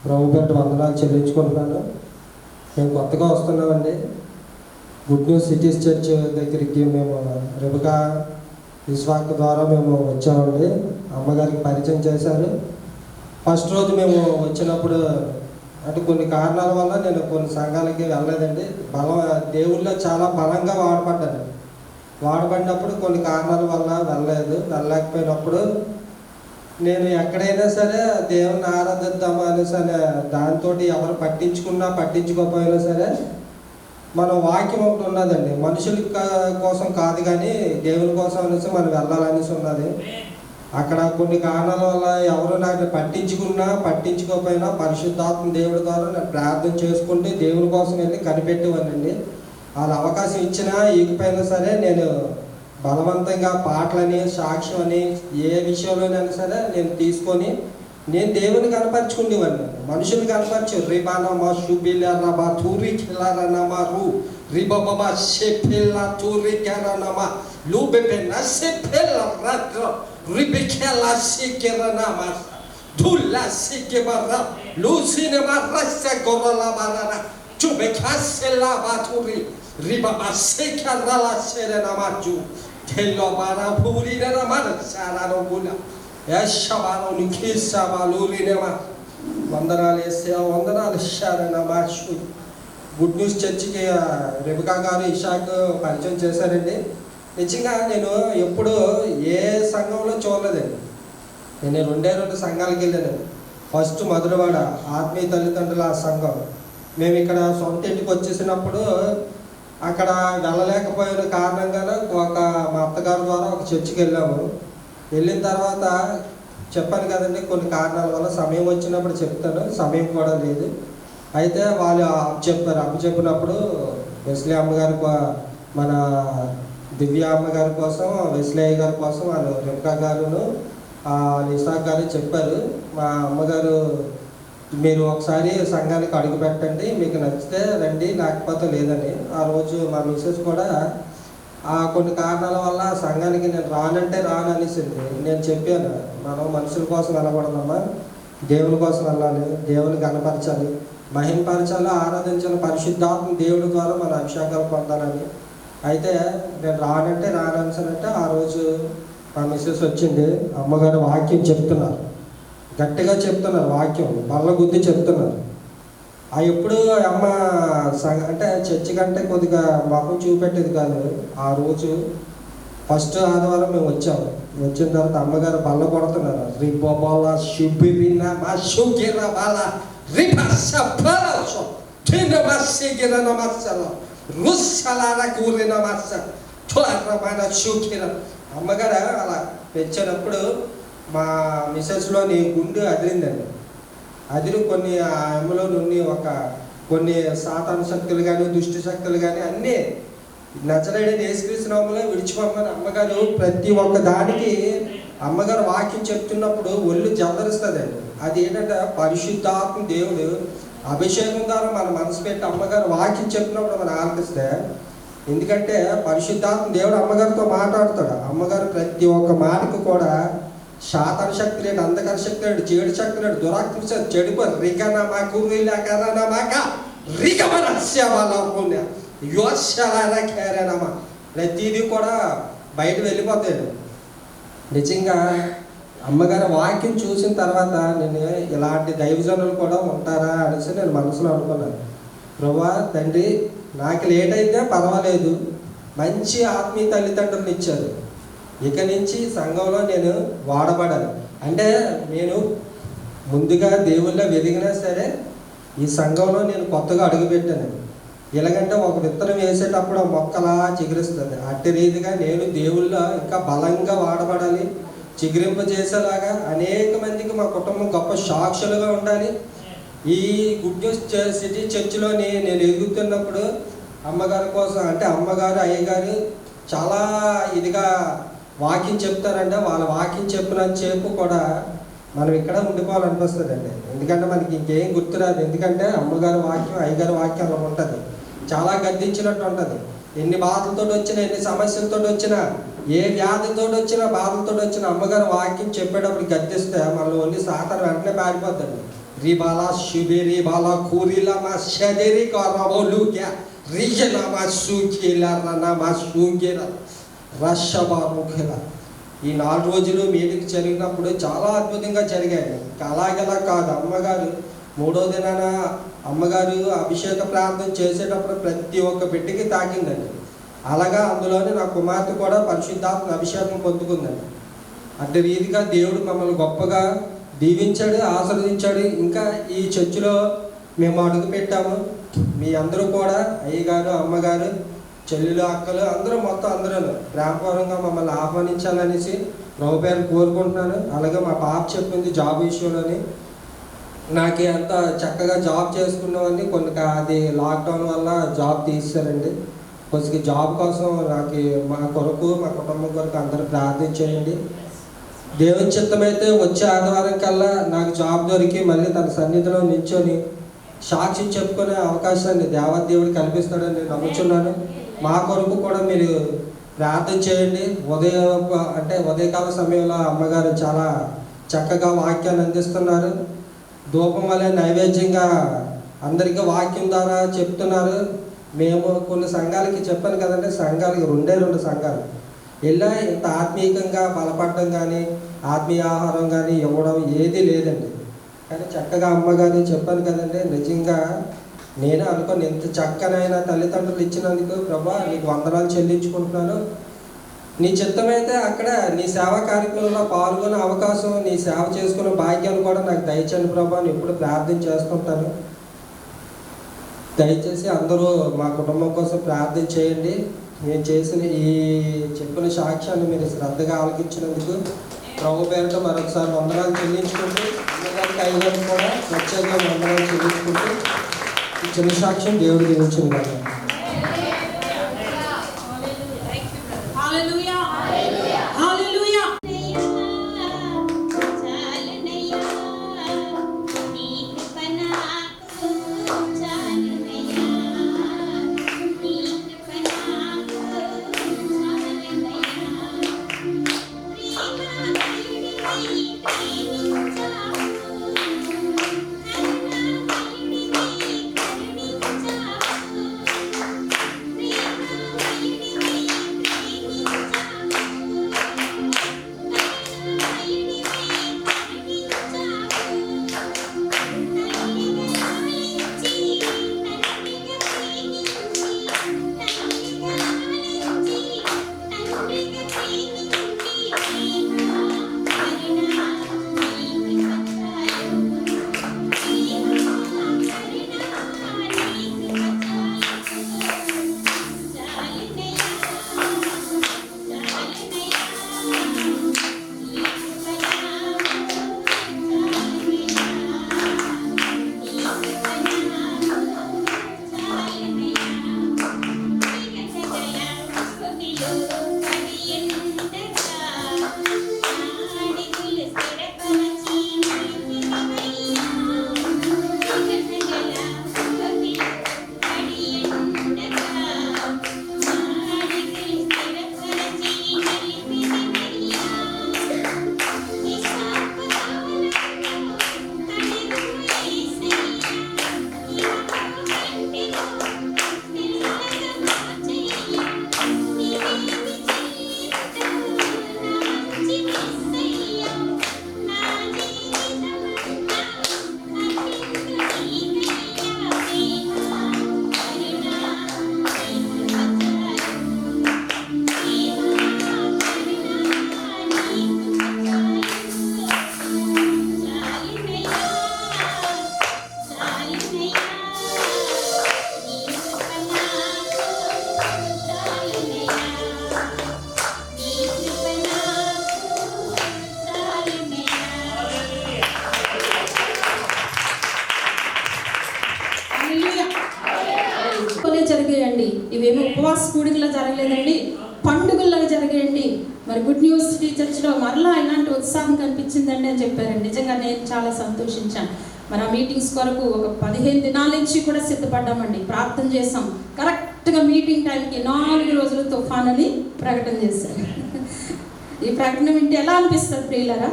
S9: ప్రభు పేరిట వందనాలు చెల్లించుకుంటున్నాను. మేము కొత్తగా వస్తున్నామండి. గుడ్ న్యూస్ సిటీస్ చర్చ్ దగ్గరికి మేము రెబకా ఇస్వాక్ ద్వారా మేము వచ్చామండి. అమ్మగారికి పరిచయం చేశారు. ఫస్ట్ రోజు మేము వచ్చినప్పుడు అంటే కొన్ని కారణాల వల్ల నేను కొన్ని సంఘాలకి వెళ్ళలేదండి. దేవుళ్ళో చాలా బలంగా వాడబడినప్పుడు కొన్ని కారణాల వల్ల వెళ్ళలేకపోయినప్పుడు నేను ఎక్కడైనా సరే దేవుని ఆరాధిద్దామా అనేసి అనే దాంతో ఎవరు పట్టించుకోకపోయినా సరే మన వాక్యం ఒకటి ఉన్నదండి. మనుషుల కోసం కాదు కానీ దేవుని కోసం అనేసి మనం వెళ్ళాలనేసి ఉన్నది. అక్కడ కొన్ని కారణాల వల్ల ఎవరు నాకు పట్టించుకోకపోయినా పరిశుద్ధాత్మ దేవుడి ద్వారా నేను ప్రార్థన చేసుకుంటూ దేవుని కోసం వెళ్ళి కనిపెట్టేవాడినండి. వాళ్ళ అవకాశం ఇచ్చినా ఇకపోయినా సరే నేను బలవంతంగా పాటలని, సాక్ష్యం అని ఏ విషయంలోనైనా సరే నేను తీసుకొని నేను దేవుని కనపరుచుకునేవాడిని. మనుషులు కనపరచు రిబానమా షుబిలరమా తూరి కిలరనమా రు రిబబమా షెఫిల్ల తూరి కెరనమా లూబెపెన షెఫిల్ల రత్ర రిబికెలా షికెరనమా దుల్లా షికెబర లూసినమా రస్స గొరలా బరన చుబెకాసెలా బాతురి రిబబా షెకెరలా షెరనమా జు కెల్లో బారా పూరినమా సారానో బులా వందనాలు వేస్తే వందనాలు ఇచ్చారన్నమా. గుడ్ న్యూస్ చర్చికి రెబకా గారు ఇషాక్ పరిచయం చేశారండి. నిజంగా నేను ఎప్పుడు ఏ సంఘంలో చూడలేదండి. నేను 2 సంఘాలకు వెళ్ళానండి. ఫస్ట్ మధురవాడ ఆత్మీయ తల్లిదండ్రుల సంఘం. మేము ఇక్కడ సొంత ఇంటికి వచ్చేసినప్పుడు అక్కడ వెళ్ళలేకపోయిన కారణంగానే మా అత్తగారి ద్వారా ఒక చర్చికి వెళ్ళాము. వెళ్ళిన తర్వాత చెప్పాను కదండి, కొన్ని కారణాల వల్ల సమయం వచ్చినప్పుడు చెప్తాను, సమయం కూడా లేదు. అయితే వాళ్ళు చెప్పినప్పుడు వెస్లీ అమ్మగారి మన దివ్య అమ్మగారి కోసం, వెస్లయ్య గారి కోసం వాళ్ళు రెబకా గారును ఇసాక్ గారు చెప్పారు. మా అమ్మగారు మీరు ఒకసారి సంఘానికి అడుగు పెట్టండి, మీకు నచ్చితే రండి, లేకపోతే లేదని. ఆ రోజు మా మిస్సెస్ కూడా కొన్ని కారణాల వల్ల సంఘానికి నేను రానంటే రాను అనేసింది. నేను చెప్పాను, మనం మనుషుల కోసం వెళ్ళకూడదమ్మా, దేవుని కోసం వెళ్ళాలి, దేవుని కనపరచాలి, మహిమపరచాలి, ఆరాధించాలి, పరిశుద్ధాత్మ దేవుడి ద్వారా మన అభిషేకాలు పొందాలని. అయితే నేను రానంటే రాననిసానంటే ఆ రోజు మా మిస్సెస్ వచ్చింది. అమ్మగారు వాక్యం చెప్తున్నారు, గట్టిగా చెప్తున్నారు, వాక్యం బల్ల గుద్ది చెప్తున్నారు. ఎప్పుడు అమ్మ అంటే చర్చి కంటే కొద్దిగా మొహం చూపెట్టేది కాదు. ఆ రోజు ఫస్ట్ ఆదివారం మేము వచ్చాము. వచ్చిన తర్వాత అమ్మగారు బల్ల కొడుతున్నారు. రిబోబాల షుబిరిన మా షుగిర బాల రిబస బలస తినమసిగిర నమసల రుస్సలార కూరిన మస త్వరమైన షుగిర. అమ్మగారు అలా తెచ్చినప్పుడు మా మిసెస్లోని గుండె అదిరిందండి. అదిరి కొన్ని అమ్మలో నుండి కొన్ని సాతాను శక్తులు కానీ, దుష్టి శక్తులు కానీ అన్నీ నచ్చలేడని యేసుక్రీస్తు నామములో విడిచిపోమని అమ్మగారు ప్రతి ఒక్క దానికి అమ్మగారు వాక్యం చెప్తున్నప్పుడు ఒళ్ళు జలదరిస్తుందండి. అది ఏంటంటే పరిశుద్ధాత్మ దేవుడు అభిషేకం ద్వారా మన మనసు పెట్టి అమ్మగారు వాక్యం చెప్పినప్పుడు మనం ఆలకిస్తే, ఎందుకంటే పరిశుద్ధాత్మ దేవుడు అమ్మగారితో మాట్లాడతాడు. అమ్మగారు ప్రతి ఒక్క మాటకు కూడా శాతాన శక్తి లేడు, అంధకార శక్తి లేడు, చెడు శక్తి లేడు, దురాత్మ చెడుపు రిగనమాకు రిగమనస్య వాళ్ళ యోశలారకేరనమ ప్రతిదీ కూడా బయట వెళ్ళిపోతాడు. నిజంగా అమ్మగారి వాక్యం చూసిన తర్వాత నేను ఇలాంటి దైవజనులు కూడా ఉంటారా అనేసి నేను మనసులో అనుకున్నాను. ప్రభువా తండ్రి, నాకు లేట్ అయితే పర్వాలేదు, మంచి ఆత్మీయ తల్లిదండ్రులను ఇచ్చారు. ఇక నుంచి సంఘంలో నేను వాడబడాలి. అంటే నేను ముందుగా దేవుళ్ళ వెదిగినా సరే ఈ సంఘంలో నేను కొత్తగా అడుగుపెట్టాను. ఎలాగంటే ఒక విత్తనం వేసేటప్పుడు ఆ మొక్కలా చిగురిస్తుంది. అట్టి రీతిగా నేను దేవుళ్ళ ఇంకా బలంగా వాడబడాలి, చిగురింప చేసేలాగా అనేక మందికి మా కుటుంబం గొప్ప సాక్షులుగా ఉండాలి. ఈ గుడ్ న్యూస్ సిటీ చర్చిలోని నేను ఎదుగుతున్నప్పుడు అమ్మగారి కోసం, అంటే అమ్మగారు అయ్యగారు చాలా ఇదిగా వాక్యం చెప్తారంటే వాళ్ళ వాక్యం చెప్పినంత సేపు కూడా మనం ఇక్కడ ఉండిపోవాలనిపిస్తుంది అండి. ఎందుకంటే మనకి ఇంకేం గుర్తురాదు. ఎందుకంటే అమ్మగారి వాక్యం అయ్యగారి వాక్యం అలా ఉంటుంది, చాలా గద్దించినట్టు ఉంటుంది. ఎన్ని బాధలతో వచ్చినా, ఎన్ని సమస్యలతో వచ్చినా, ఏ వ్యాధితో వచ్చినా, బాధలతో వచ్చినా అమ్మగారి వాక్యం చెప్పేటప్పుడు గద్దిస్తే మనలో ఓన్లీ సాతాను వెంటనే పారిపోద్దండి. రీబాలా శిబి రీబాలా కూరీలా మా షదిరి కారాబోలు క్యా రీజలా మా సూకిలా రనా మా సూకిలా రషబాముఖిలా. ఈ 4 రోజులు మీటింగ్ జరిగినప్పుడు చాలా అద్భుతంగా జరిగాయి. అలాగలా కాదు, అమ్మగారు 3వ దినాన అమ్మగారు అభిషేక ప్రార్థన చేసేటప్పుడు ప్రతి ఒక్క బిడ్డకి తాకిందండి. అలాగా అందులోనే నా కుమార్తె కూడా పరిశుద్ధాత్మ అభిషేకం పొందుకుందండి. అట్టి రీతిగా దేవుడు మమ్మల్ని గొప్పగా దీవించాడు, ఆశీర్వదించాడు. ఇంకా ఈ చర్చిలో మేము అడుగు పెట్టాము. మీ అందరూ కూడా అయ్యగారు, అమ్మగారు, చెల్లెలు, అక్కలు అందరూ మొత్తం అందరూ ప్రేమపూర్వకంగా మమ్మల్ని ఆహ్వానించాలనేసి ప్రభు పేరు కోరుకుంటున్నాను. అలాగే మా పాప చెప్పింది జాబ్ విషయంలోని, నాకు అంత చక్కగా జాబ్ చేసుకున్నామని అది లాక్డౌన్ వల్ల జాబ్ తీసారండి. కొంచెం జాబ్ కోసం నాకు మా కొరకు, మా కుటుంబం కొరకు అందరూ ప్రార్థించేయండి. దేవుని చిత్తమైతే వచ్చే ఆదివారం కల్లా నాకు జాబ్ దొరికి మళ్ళీ తన సన్నిధిలో నిల్చొని సాక్ష్యం చెప్పుకునే అవకాశాన్ని దేవదేవుడు కల్పిస్తాడని నేను నమ్ముచున్నాను. మా కొరకు కూడా మీరు ప్రార్థన చేయండి. ఉదయకాల సమయంలో అమ్మగారు చాలా చక్కగా వాక్యాన్ని అందిస్తున్నారు. ధూపం వల్లే నైవేద్యంగా అందరికీ వాక్యం ద్వారా చెప్తున్నారు. మేము కొన్ని సంఘాలకి చెప్పాను కదండి, సంఘాలకి 2 సంఘాలు ఇలా ఇంత ఆత్మీయంగా బలపడడం కానీ ఆత్మీయ ఆహారం కానీ ఇవ్వడం ఏదీ లేదండి. కానీ చక్కగా అమ్మగారు చెప్పాను కదండి, నిజంగా నేను అనుకోని ఇంత చక్కనైన తల్లిదండ్రులు ఇచ్చినందుకు ప్రభా నీకు వందనాలు చెల్లించుకుంటున్నాను. నీ చిత్తమైతే అక్కడ నీ సేవా కార్యక్రమంలో పాల్గొనే అవకాశం, నీ సేవ చేసుకునే భాగ్యాన్ని కూడా నాకు దయచేయండి ప్రభా అని ఎప్పుడు ప్రార్థన చేస్తుంటాను. దయచేసి అందరూ మా కుటుంబం కోసం ప్రార్థన చేయండి. నేను చేసిన ఈ చెప్పిన సాక్ష్యాన్ని మీరు శ్రద్ధగా ఆలకించినందుకు ప్రభు పేరిట మరొకసారి వందనాలు చెల్లించుకుంటూ, అమ్మగారికి అయ్యగారికి కూడా ప్రత్యేకంగా వందనాలు చెల్లించుకుంటూ ఈ చిన్న సాక్ష్యం దేవుడు దీవించింది కదా.
S2: ఇవేమో ఉపవాస కూడికలా జరగలేదండి, పండుగల్లాగా జరిగేయండి. మరి గుడ్ న్యూస్ చర్చ్లో మరలా ఇలాంటి ఉత్సాహం కనిపించిందండి అని చెప్పారండి. నిజంగా నేను చాలా సంతోషించాను. మరి ఆ మీటింగ్స్ కొరకు ఒక 15 దినాల నుంచి కూడా సిద్ధపడ్డామండి, ప్రార్థన చేసాం. కరెక్ట్గా మీటింగ్ టైంకి 4 రోజులు తుఫాన్ అని ప్రకటన చేశారు. ఈ ప్రకటన వింటే ఎలా అనిపిస్తుంది ప్రియులారా?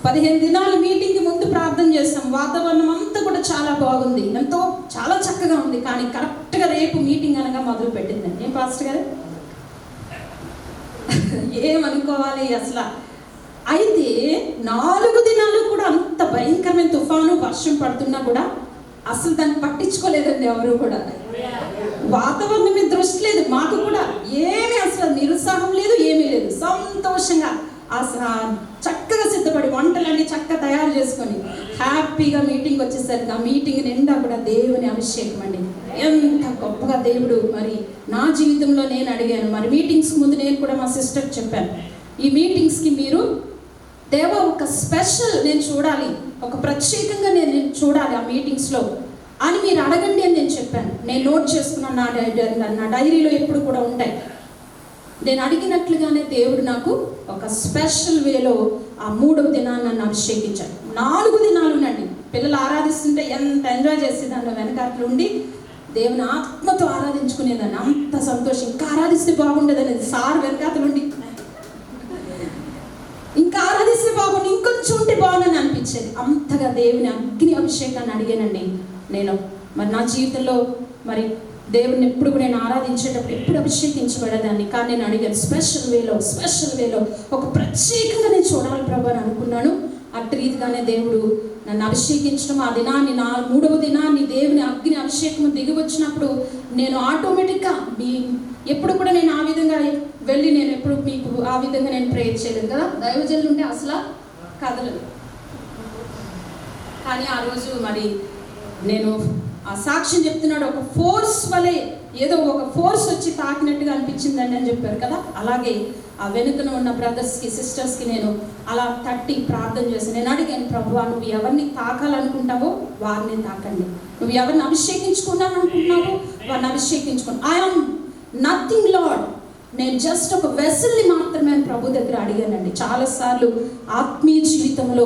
S2: 15 దినాలు మీటింగ్కి ముందు ప్రార్థన చేస్తాం. వాతావరణం అంతా కూడా చాలా బాగుంది, ఎంతో చాలా చక్కగా ఉంది. కానీ కరెక్ట్గా రేపు మీటింగ్ అనగా మొదలు పెట్టిందండి. ఏం పాస్టర్ గారు ఏమనుకోవాలి అసలు? అయితే 4 దినాలు కూడా అంత భయంకరమైన తుఫాను వర్షం పడుతున్నా కూడా అసలు దాన్ని పట్టించుకోలేదండి ఎవరు కూడా. వాతావరణం మీద దృష్టి లేదు మాకు కూడా, ఏమీ అసలు నిరుత్సాహం లేదు, ఏమీ లేదు. సంతోషంగా అసలు చక్కగా సిద్ధపడి వంటలన్నీ చక్కగా తయారు చేసుకొని హ్యాపీగా మీటింగ్ వచ్చేసరికి ఆ మీటింగ్ నిండా కూడా దేవుని అభిషేకం అండి. ఎంత గొప్పగా దేవుడు మరి నా జీవితంలో నేను అడిగాను. మరి మీటింగ్స్ ముందు నేను కూడా మా సిస్టర్కి చెప్పాను, ఈ మీటింగ్స్కి మీరు దేవా ఒక స్పెషల్ నేను చూడాలి, ఒక ప్రత్యేకంగా నేను చూడాలి ఆ మీటింగ్స్లో అని మీరు అడగండి అని నేను చెప్పాను. నేను నోట్ చేసుకున్నాను, నా డైరీలో ఎప్పుడు కూడా ఉంటాయి. నేను అడిగినట్లుగానే దేవుడు నాకు ఒక స్పెషల్ వేలో ఆ 3వ దినాన్ని నన్ను అభిషేకించాడు. 4 దినాలు నండి పిల్లలు ఆరాధిస్తుంటే ఎంత ఎంజాయ్ చేసేదాన్ని, వెనకాతలు ఉండి దేవుని ఆత్మతో ఆరాధించుకునేదాన్ని. అంత సంతోషం, ఇంకా ఆరాధిస్తే బాగుండేదనేది. సార్ వెనకాతలు ఉండి ఇంకా ఆరాధిస్తే బాగుండి, ఇంకొంచెం ఉంటే బాగుందని అనిపించేది. అంతగా దేవుని అగ్ని అభిషేకాన్ని అడిగానండి నేను. మరి నా జీవితంలో మరి దేవుడిని ఎప్పుడు నేను ఆరాధించేటప్పుడు ఎప్పుడు అభిషేకించబడేదాన్ని. కానీ నేను అడిగాను స్పెషల్ వేలో ఒక ప్రత్యేకంగా నేను చూడాలి ప్రభు అని అనుకున్నాను. అటు రీతిగానే దేవుడు నన్ను అభిషేకించడం, ఆ దినాన్ని 3వ దినాన్ని దేవుని అగ్ని అభిషేకం దిగి వచ్చినప్పుడు నేను ఆటోమేటిక్గా ఎప్పుడు కూడా నేను ఆ విధంగా వెళ్ళి నేను ఎప్పుడు మీకు ఆ విధంగా నేను ప్రేయర్ చేయలేదు కదా. దైవజనులు ఉంటే అసలు కదలదు. కానీ ఆ రోజు మరి నేను ఆ సాక్ష్యం చెప్తున్నాడు, ఒక ఫోర్స్ వలె ఏదో ఒక ఫోర్స్ వచ్చి తాకినట్టుగా అనిపించిందండి అని చెప్పారు కదా. అలాగే ఆ వెనుకన ఉన్న బ్రదర్స్కి సిస్టర్స్కి నేను అలా తట్టి ప్రార్థన చేసి నేను అడిగాను, ప్రభువా నువ్వు ఎవరిని తాకాలనుకుంటావో వారిని తాకండి, నువ్వు ఎవరిని అభిషేకించుకున్నాను అనుకుంటున్నావో వారిని అభిషేకించుకుని. ఐఎమ్ నథింగ్ లార్డ్, నేను జస్ట్ ఒక వెసల్ని మాత్రమే ప్రభు దగ్గర అడిగానండి. చాలాసార్లు ఆత్మీయ జీవితంలో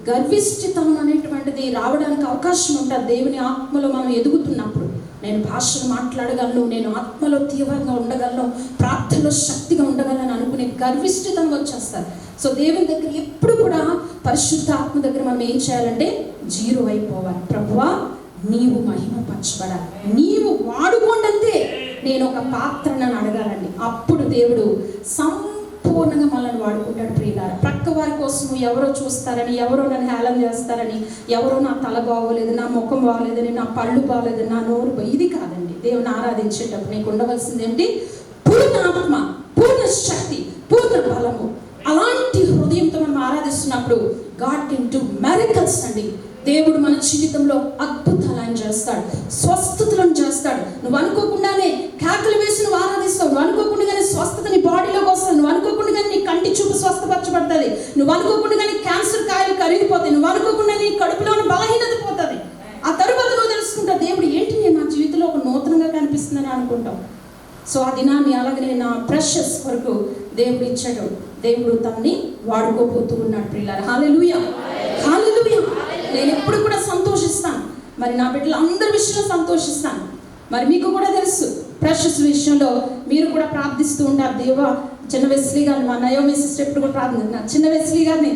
S2: గర్విష్ఠితం అనేటువంటిది రావడానికి అవకాశం ఉంటుంది. దేవుని ఆత్మలో మనం ఎదుగుతున్నప్పుడు నేను భాషను మాట్లాడగలను, నేను ఆత్మలో తీవ్రంగా ఉండగలను, ప్రార్థనలో శక్తిగా ఉండగలను అనుకునే గర్విష్ఠితం వచ్చేస్తారు. సో దేవుని దగ్గర ఎప్పుడు కూడా పరిశుద్ధ ఆత్మ దగ్గర మనం ఏం చేయాలంటే 0 అయిపోవాలి. ప్రభువా నీవు మహిమపరచబడాలి, నీవు వాడుకోండి అంతే, నేను ఒక పాత్రను అడగాలండి. అప్పుడు దేవుడు సంపూర్ణంగా మనల్ని వాడుకుంటాడు. ప్రియులారా, ప్రక్క వారి కోసం ఎవరో చూస్తారని, ఎవరో నన్ను హేళన చేస్తారని, ఎవరో నా తల బాగోలేదు, నా ముఖం బాగోలేదని, నా పళ్ళు బాగోలేదు, నా నోరు ఇది కాదండి. దేవుని ఆరాధించేటప్పుడు నీకు ఉండవలసింది ఏంటి? పూర్ణ ఆత్మ, పూర్ణ శక్తి, పూర్ణ బలము. అలాంటి హృదయంతో మనం ఆరాధిస్తున్నప్పుడు గాడ్ కెన్ డు మిరకల్స్ అండి. దేవుడు మన జీవితంలో అద్భుతాలను చేస్తాడు, స్వస్థతలను చేస్తాడు. నువ్వు అనుకోకుండానే కేకలు వేసి నువ్వు ఆరాధిస్తావు, నువ్వు అనుకోకుండానే స్వస్థత నీ బాడీలోకి వస్తుంది, నువ్వు అనుకోకుండానే నీ కంటి చూపు స్వస్థపరచబడుతుంది, నువ్వు అనుకోకుండానే క్యాన్సర్ కాయలు కరిగిపోతాయి, నువ్వు అనుకోకుండా నీ కడుపులోని బలహీనత పోతుంది. ఆ తరువాత నువ్వు తెలుసుకుంటావు, దేవుడు ఏంటి నేను నా జీవితంలో ఒక నూతనంగా కనిపిస్తుందని అనుకుంటావు. సో ఆ దినాన్ని అలాగనే నా ప్రెషస్ వరకు దేవుడు ఇచ్చాడు. దేవుడు తనని వాడుకోబోతూ ఉన్నాడు. ప్రియులారా, హల్లెలూయా, హల్లెలూయా. నేను ఎప్పుడు కూడా సంతోషిస్తాను, మరి నా బిడ్డలు అందరి విషయంలో సంతోషిస్తాను. మరి మీకు కూడా తెలుసు ప్రెషస్ విషయంలో మీరు కూడా ప్రార్థిస్తూ ఉంటారు. దేవా చిన్న వెస్లీ గారిని, మా నయోమి సిస్టర్ ఎప్పుడు కూడా ప్రార్థన, చిన్న వెస్లీ గారిని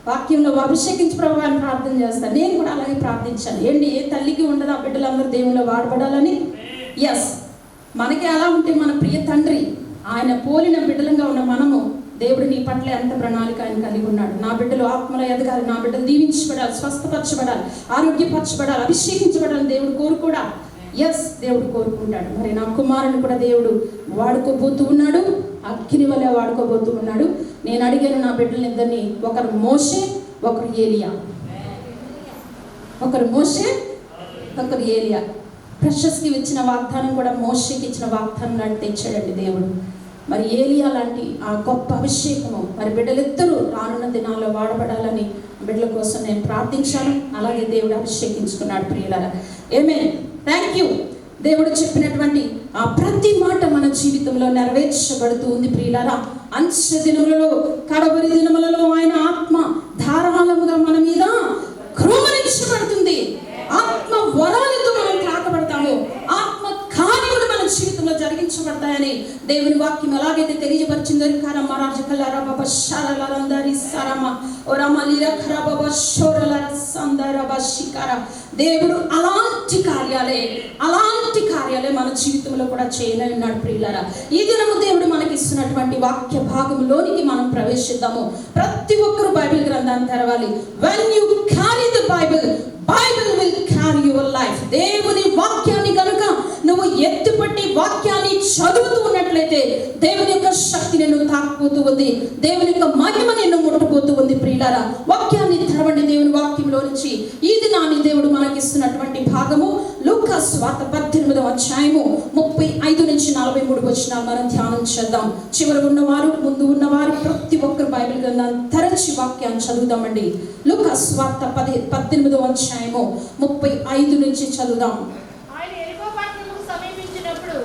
S2: వాక్యంలో అభిషేకించి ప్రభువాన్ని ప్రార్థన చేస్తాను. నేను కూడా అలాగే ప్రార్థించాను. ఏంటి, ఏ తల్లికి ఉండదు ఆ బిడ్డలందరూ దేవునిలో వాడబడాలని? ఎస్, మనకి అలా ఉంటే మన ప్రియ తండ్రి ఆయన పోలిన బిడ్డలంగా ఉన్న మనము, దేవుడు నీ పట్ల ఎంత ప్రణాళిక ఆయన కలిగి ఉన్నాడు. నా బిడ్డలు ఆత్మలో ఎదగాలి, నా బిడ్డలు దీవించబడాలి, స్వస్థపరచబడాలి, ఆరోగ్యపరచబడాలి, అభిషేకించబడాలి దేవుడు కోరుకోడా? ఎస్, దేవుడు కోరుకుంటాడు. మరి నా కుమారుని కూడా దేవుడు వాడుకోబోతూ ఉన్నాడు, అగ్ని వలె వాడుకోబోతూ ఉన్నాడు. నేను అడిగాను నా బిడ్డలిద్దరిని, ఒకరు మోషే, ఒకరు ఏలియా. ఒకరు మోషే, ఒకరు ఏలియా. ప్రెషస్కి ఇచ్చిన వాగ్దానం కూడా మోషేకి ఇచ్చిన వాగ్దానం లాంటి ఇచ్చాడండి దేవుడు. మరి ఏలియా లాంటి ఆ గొప్ప అభిషేకము మరి బిడ్డలిద్దరూ రానున్న దినాల్లో వాడబడాలని బిడ్డల కోసం నేను ప్రార్థించాను. అలాగే దేవుడు అభిషేకించుకున్నాడు. ప్రియులారా, ఆమేన్. Thank you. దేవుడు చెప్పినటువంటి ఆ ప్రతి మాట మన జీవితంలో నెరవేర్చబడుతూ ఉంది ప్రియులారా. అంచె దినములలో, కడవరి దినములలో ఆయన ఆత్మ ధారాళముగా మన మీద కృమరించబడుతుంది. ఆత్మ వరాలతో మనం త్రాకబడతాము. ఆత్మ కార్యములు మన జీవితంలో జరిగించబడతాయని దేవుని వాక్యం ఎలాగైతే తెలియజపరిచిందో దేవుడు అలాంటి కార్యాలే మన జీవితంలో కూడా చేయలేని ఉన్నాడు ప్రియులారా. ఈ దినము దేవుడు మనకి ఇస్తున్నటువంటి వాక్య భాగంలోనికి మనం ప్రవేశిద్దాము. ప్రతి ఒక్కరూ బైబిల్ గ్రంథాన్ని తెరవాలి. when you carry the Bible will carry your life. దేవుని వాక్యాన్ని కనుక నువ్వు ఎత్తుపట్టి వాక్యాన్ని చదువుతూ ఉన్నట్లయితే దేవుని యొక్క శక్తి నిన్ను తాకపోతూ ఉంది. దేవుని యొక్క మహిమ నిన్ను ముట్టబోతూ ఉంది ప్రియులారా. వాక్యాన్ని తెరవండి. దేవుని వాక్యంలో నుంచి ఈ దినాన్ని దేవుడు మనకిస్తున్నటువంటి భాగము లూకా సువార్త 18వ అధ్యాయము 35 నుంచి 43 వచనాలు మనం ధ్యానం చేద్దాం. చివర ఉన్నవారు, ముందు ఉన్నవారు ప్రతి ఒక్కరు బైబిల్ గ్రంథాన్ని తెరచి వాక్యాన్ని చదువుదామండి. లూకా సువార్త 18వ అధ్యాయము 35 నుంచి చదువుదాం.
S10: ఆయన ఎరికో పట్టణముకు సమీపించినప్పుడు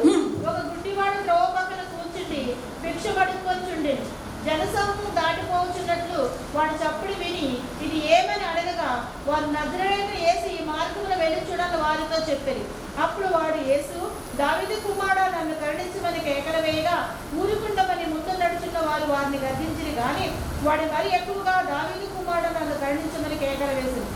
S10: ఒక గుడ్డివాడు త్రోవ పక్కన కూర్చుండి భిక్ష పడుకొంచుండెను. జనసమూహం దాటిపోవచ్చున్నట్లు వాడు చప్పుడు విని ఇది ఏమని అడగగా వారు నజరేయుడైన యేసు ఈ మార్గమున వెళ్ళుచుడని వారితో చెప్పారు. అప్పుడు వాడు యేసు, దావీదు కుమారుడా, నన్ను కరుణించమని కేకలు వేయగా ఊరుకుండమని ముందు నడుచున్న వారు వారిని గద్దించిరి. కానీ వాడు మరి ఎక్కువగా దావీదు కుమారుడా, నన్ను కరుణించమని కేకలు వేసింది.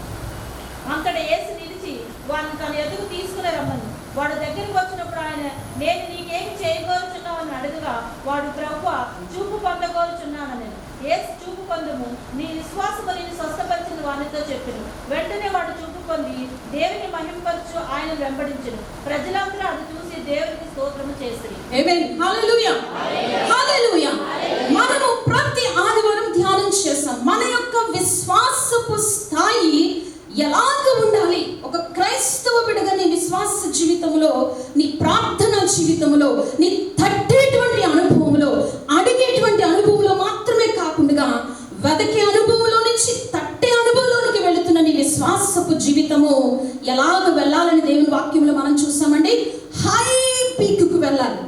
S10: అంతటా యేసు నిలిచి వారిని తన ఎదుగు తీసుకుని రమ్మని. వాడు దగ్గరికి వచ్చినప్పుడు ఆయన, నేను నీకేమి చేయగోరుచున్నావు అని అడగగా వాడు, ప్రభువా, చూపు పొందగోరుచున్నానని. యేసు, చూపు పొందము, నీ విశ్వాసము నిన్ను స్వస్థపరిచింది వానితో చెప్పెను. వెంటనే వాడు చూపు పొంది దేవుని మహిమపరచు ఆయన వెంబడించెను. ప్రజలందరూ అది చూసి దేవునికి స్తోత్రము చేసిరి.
S2: ఆమేన్. హల్లెలూయా, హల్లెలూయా. మనము ప్రతి ఆదివారం ధ్యానం చేస్తాం. మన యొక్క విశ్వాసపు స్థాయి ఎలాగ ఉండాలి? ఒక క్రైస్తవ బిడ్డగా నీ విశ్వాస జీవితంలో, నీ ప్రార్థన జీవితంలో, నీ తట్టేటువంటి అనుభవంలో, అడిగేటువంటి అనుభవంలో మాత్రమే కాకుండా వెదకే అనుభవంలో నుంచి తట్టే అనుభవంలోనికి వెళుతున్న నీ విశ్వాసపు జీవితము ఎలాగ వెళ్ళాలని దేవుని వాక్యంలో మనం చూసామండి. హై పీక్కు వెళ్ళాలి.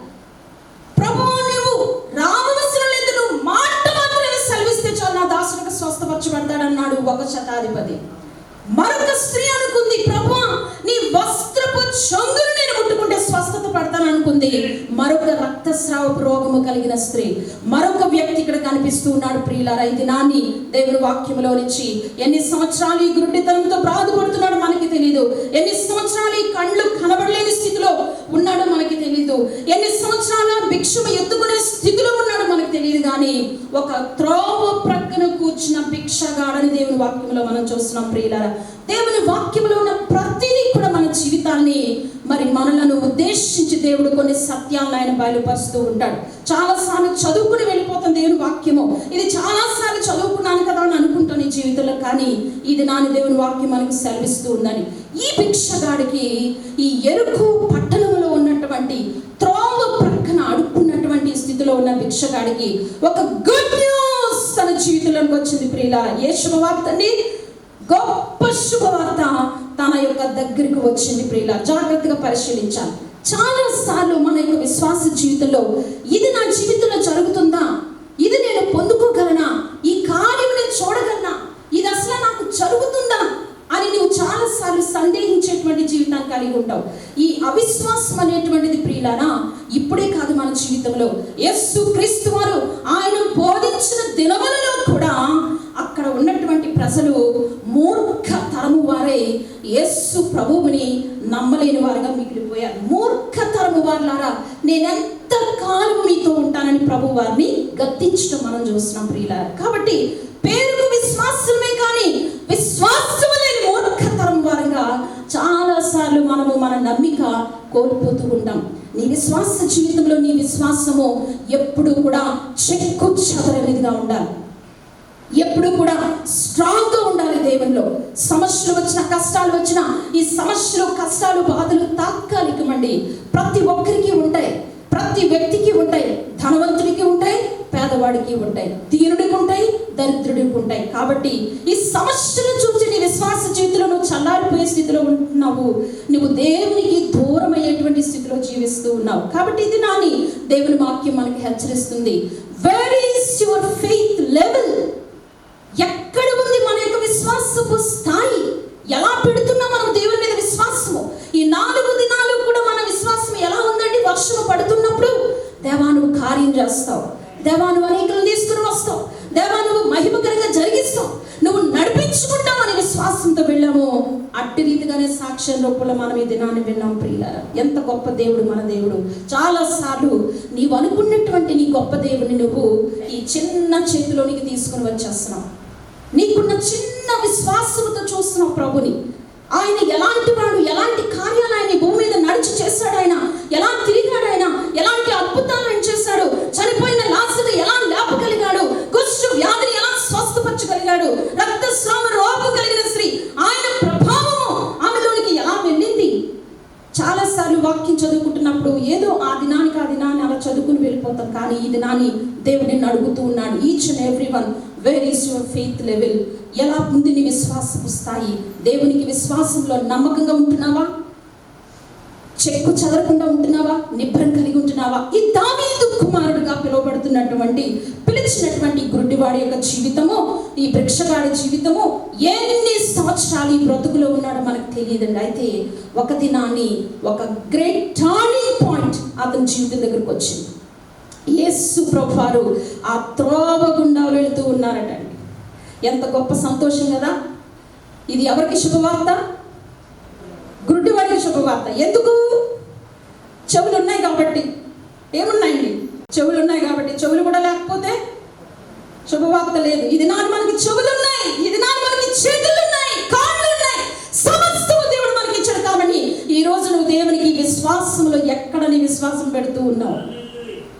S2: ప్రభువా, నువ్వు రావవసరం లేదు, నువ్వు మాట మాత్రమే సెలవిస్తే చాలు నా దాసునికి స్వస్థపరచబడతాడన్నాడు ఒక శతాధిపతి. మరొక స్త్రీ అనుకుంది, ప్రభువా, నీ వస్త్రపు చొంగును నేను ముట్టుకుంటే స్వస్థత పడతాను అనుకుంది. మరొక రక్తస్రావపు రోగము కలిగిన స్త్రీ, మరొక వ్యక్తి ఇక్కడ కనిపిస్తూ ఉన్నాడు ప్రియులారా. ఈ దినాన్ని దేవుని వాక్యంలో నుంచి ఎన్ని సంవత్సరాలు ఈ గుడ్డితనంతో బాధపడుతున్నాడు మనకి తెలియదు. ఎన్ని సంవత్సరాలు ఈ కళ్ళు కనబడలేని స్థితిలో ఉన్నాడో మనకి తెలియదు. ఎన్ని సంవత్సరాల భిక్షము ఎత్తుకునే స్థితిలో ఉన్నాడో మనకి తెలియదు. కానీ ఒక త్రోవ ప్రక్కన కూర్చున్న భిక్షగాడని దేవుని వాక్యంలో మనం చూస్తున్నాం ప్రియులారా. దేవుని వాక్యంలో ఉన్న ప్రతిదీ కూడా మన జీవితాన్ని, మరి మనలను ఉద్దేశించి దేవుడు కొన్ని సత్యాలను ఆయన బయలుపరుస్తూ ఉంటాడు. చాలాసార్లు చదువుకుని వెళ్ళిపోతాం దేవుని వాక్యము, ఇది చాలాసార్లు చదువుకున్నాను కదా అని అనుకుంటాను ఈ జీవితంలో. కానీ ఇది నాని దేవుని వాక్యం మనకు సెలవిస్తూ ఉందని. ఈ భిక్షగాడికి ఈ ఎరుకు పట్టణంలో ఉన్నటువంటి త్రోవ ప్రక్కన అడుక్కున్నటువంటి స్థితిలో ఉన్న భిక్షగాడికి ఒక గుడ్ న్యూస్ తన జీవితంలోకి వచ్చింది ప్రియులారా. ఏ శుభవార్త అండి? గొప్ప శుభవార్త తన యొక్క దగ్గరికి వచ్చింది ప్రియులారా. జాగ్రత్తగా పరిశీలించాలి. చాలా సార్లు మన యొక్క విశ్వాస జీవితంలో ఇది నా జీవితంలో జరుగుతుందా, ఇది నేను పొందుకోగలనా, ఈ కార్యం నేను చూడగలనా, ఇది అసలు నాకు జరుగుతుందా అని నువ్వు చాలా సార్లు సందేహించేటువంటి జీవితాన్ని కలిగి ఉంటావు. ఈ అవిశ్వాసం అనేటువంటిది ప్రియులారా ఇప్పుడే కాదు, మన జీవితంలో యేసు క్రీస్తు వారు ఆయన బోధించిన దినములలో కూడా అక్కడ ఉన్నటువంటి ప్రజలు మూర్ఖ తరము వారే యేసు ప్రభువుని నమ్మలేని వారుగా మిగిలిపోయారు. మూర్ఖ తరము వారులారా, నేనెంత కాలం మీతో ఉంటానని ప్రభు వారిని గద్దించడం మనం చూస్తున్నాం ప్రియులారా. కాబట్టి పేరుకు విశ్వాసమే కానీ విశ్వాసము లేని మూర్ఖ తరం వారుగా చాలా సార్లు మనము మన నమ్మిక కోల్పోతూ ఉంటాం. నీ విశ్వాస జీవితంలో నీ విశ్వాసము ఎప్పుడు కూడా చెక్కు చెదరనిదిగా ఉండాలి. ఎప్పుడు కూడా స్ట్రాంగ్ గా ఉండాలి దేవునిలో. సమస్యలు వచ్చిన, కష్టాలు వచ్చిన, ఈ సమస్యలు, కష్టాలు, బాధలు తాత్కాలికమండి. ప్రతి ఒక్కరికి ఉంటాయి, ప్రతి వ్యక్తికి ఉంటాయి. ధనవంతుడికి ఉంటాయి, పేదవాడికి పేదవాడికి ఉంటాయి, దీనుడికి ఉంటాయి, దరిద్రుడికి ఉంటాయి. కాబట్టి ఈ సమస్యను చూసి నీ విశ్వాస జీవితంలో నువ్వు చల్లారిపోయే స్థితిలో ఉంటున్నావు, నువ్వు దేవునికి దూరం అయ్యేటువంటి స్థితిలో జీవిస్తూ ఉన్నావు. కాబట్టి ఇది నాని దేవుని వాక్యం మనకి హెచ్చరిస్తుంది. Where is your faith level? ఎక్కడ ఉంది మన యొక్క విశ్వాసపు స్థాయి? ఎలా పెడుతున్నాం మనం దేవుని మీద విశ్వాసము? ఈ 4 దినాలు కూడా మన విశ్వాసం ఎలా ఉందండి? వర్షం పడుతున్నప్పుడు దేవా నువ్వు కార్యం చేస్తావు, దేవా నువ్వు అనేకులను తీసుకుని వస్తావు, దేవా నువ్వు మహిమకరంగా జరిగిస్తావు, నువ్వు నడిపించుకుంటావు అనే విశ్వాసంతో వెళ్ళాము. అట్టి రీతిగానే సాక్ష్యం రూపంలో మనం ఈ దినాన్ని విన్నాం. ప్రియులారా, ఎంత గొప్ప దేవుడు మన దేవుడు. చాలాసార్లు నీవు అనుకున్నటువంటి నీ గొప్ప దేవుడిని నువ్వు ఈ చిన్న చేతిలోనికి తీసుకుని వచ్చేస్తున్నావు. నీకున్న చిన్న విశ్వాసంతో చూస్తున్నావు ప్రభుని. ఆయన ఎలాంటి వాడు, ఎలాంటి కార్యాలు ఆయన భూమి మీద నడిచి చేశాడు, ఆయన ఎలా తిరిగాడు, ఆయన ఎలాంటి అద్భుతాలు ఆయన చేశాడు, చనిపోయిన లాజరు ఎలా లేపగలిగాడు, కుష్ఠ వ్యాధిని ఎలా స్వస్థపరచగలిగాడు, రక్తస్రావ రోగం కలిగిన స్త్రీ ఆయన ప్రభావము ఆమెలోనికి ఎలా వెళ్ళింది. చాలాసార్లు వాక్యం చదువుకుంటున్నప్పుడు ఏదో ఆ దినాన్ని అలా చదువుకుని వెళ్ళిపోతాం. కానీ ఈ దినాన్ని దేవుడిని అడుగుతూ ఉన్నాడు, each and every one, wear is your faith level? ఎలా ఉంది నీ విశ్వాసపు స్థాయి? దేవునికి విశ్వాసంలో నమ్మకంగా ఉంటున్నావా? చెక్కు చెదరకుండా ఉంటున్నావా? నిబ్బరం కలిగి ఉంటున్నావా? ఈ దావీదు కుమారుడుగా పిలిచినటువంటి గుడ్డివాడి యొక్క జీవితము, ఈ భిక్షగాడి జీవితము ఎన్ని సంవత్సరాలు ఈ బ్రతుకులో ఉన్నాడో మనకు తెలియదండి. అయితే ఒక దినాన్ని ఒక గ్రేట్ టర్నింగ్ పాయింట్ అతని జీవితం దగ్గరకు వచ్చింది. యేసు ప్రభువారు ఆ త్రోవ గుండా వెళుతూ ఉన్నారటండి. ఎంత గొప్ప సంతోషం కదా! ఇది ఎవరికి శుభవార్త? గుడ్డివాడికి శుభవార్త. ఎందుకు? చెవులు ఉన్నాయి కాబట్టి. ఏమున్నాయండి? చెవులు ఉన్నాయి కాబట్టి. చెవులు కూడా లేకపోతే శుభవార్త లేదు. ఇది నాడు మనకి చెవులు ఉన్నాయి, ఇది నాడు మనకి చేతులు ఉన్నాయి, కాళ్ళు ఉన్నాయి, సమస్తము దేవుడు మనకి ఇచ్చాడు. కాబట్టి ఈ రోజు నువ్వు దేవునికి విశ్వాసంలో ఎక్కడ నీ విశ్వాసం పెడుతూ ఉన్నావు?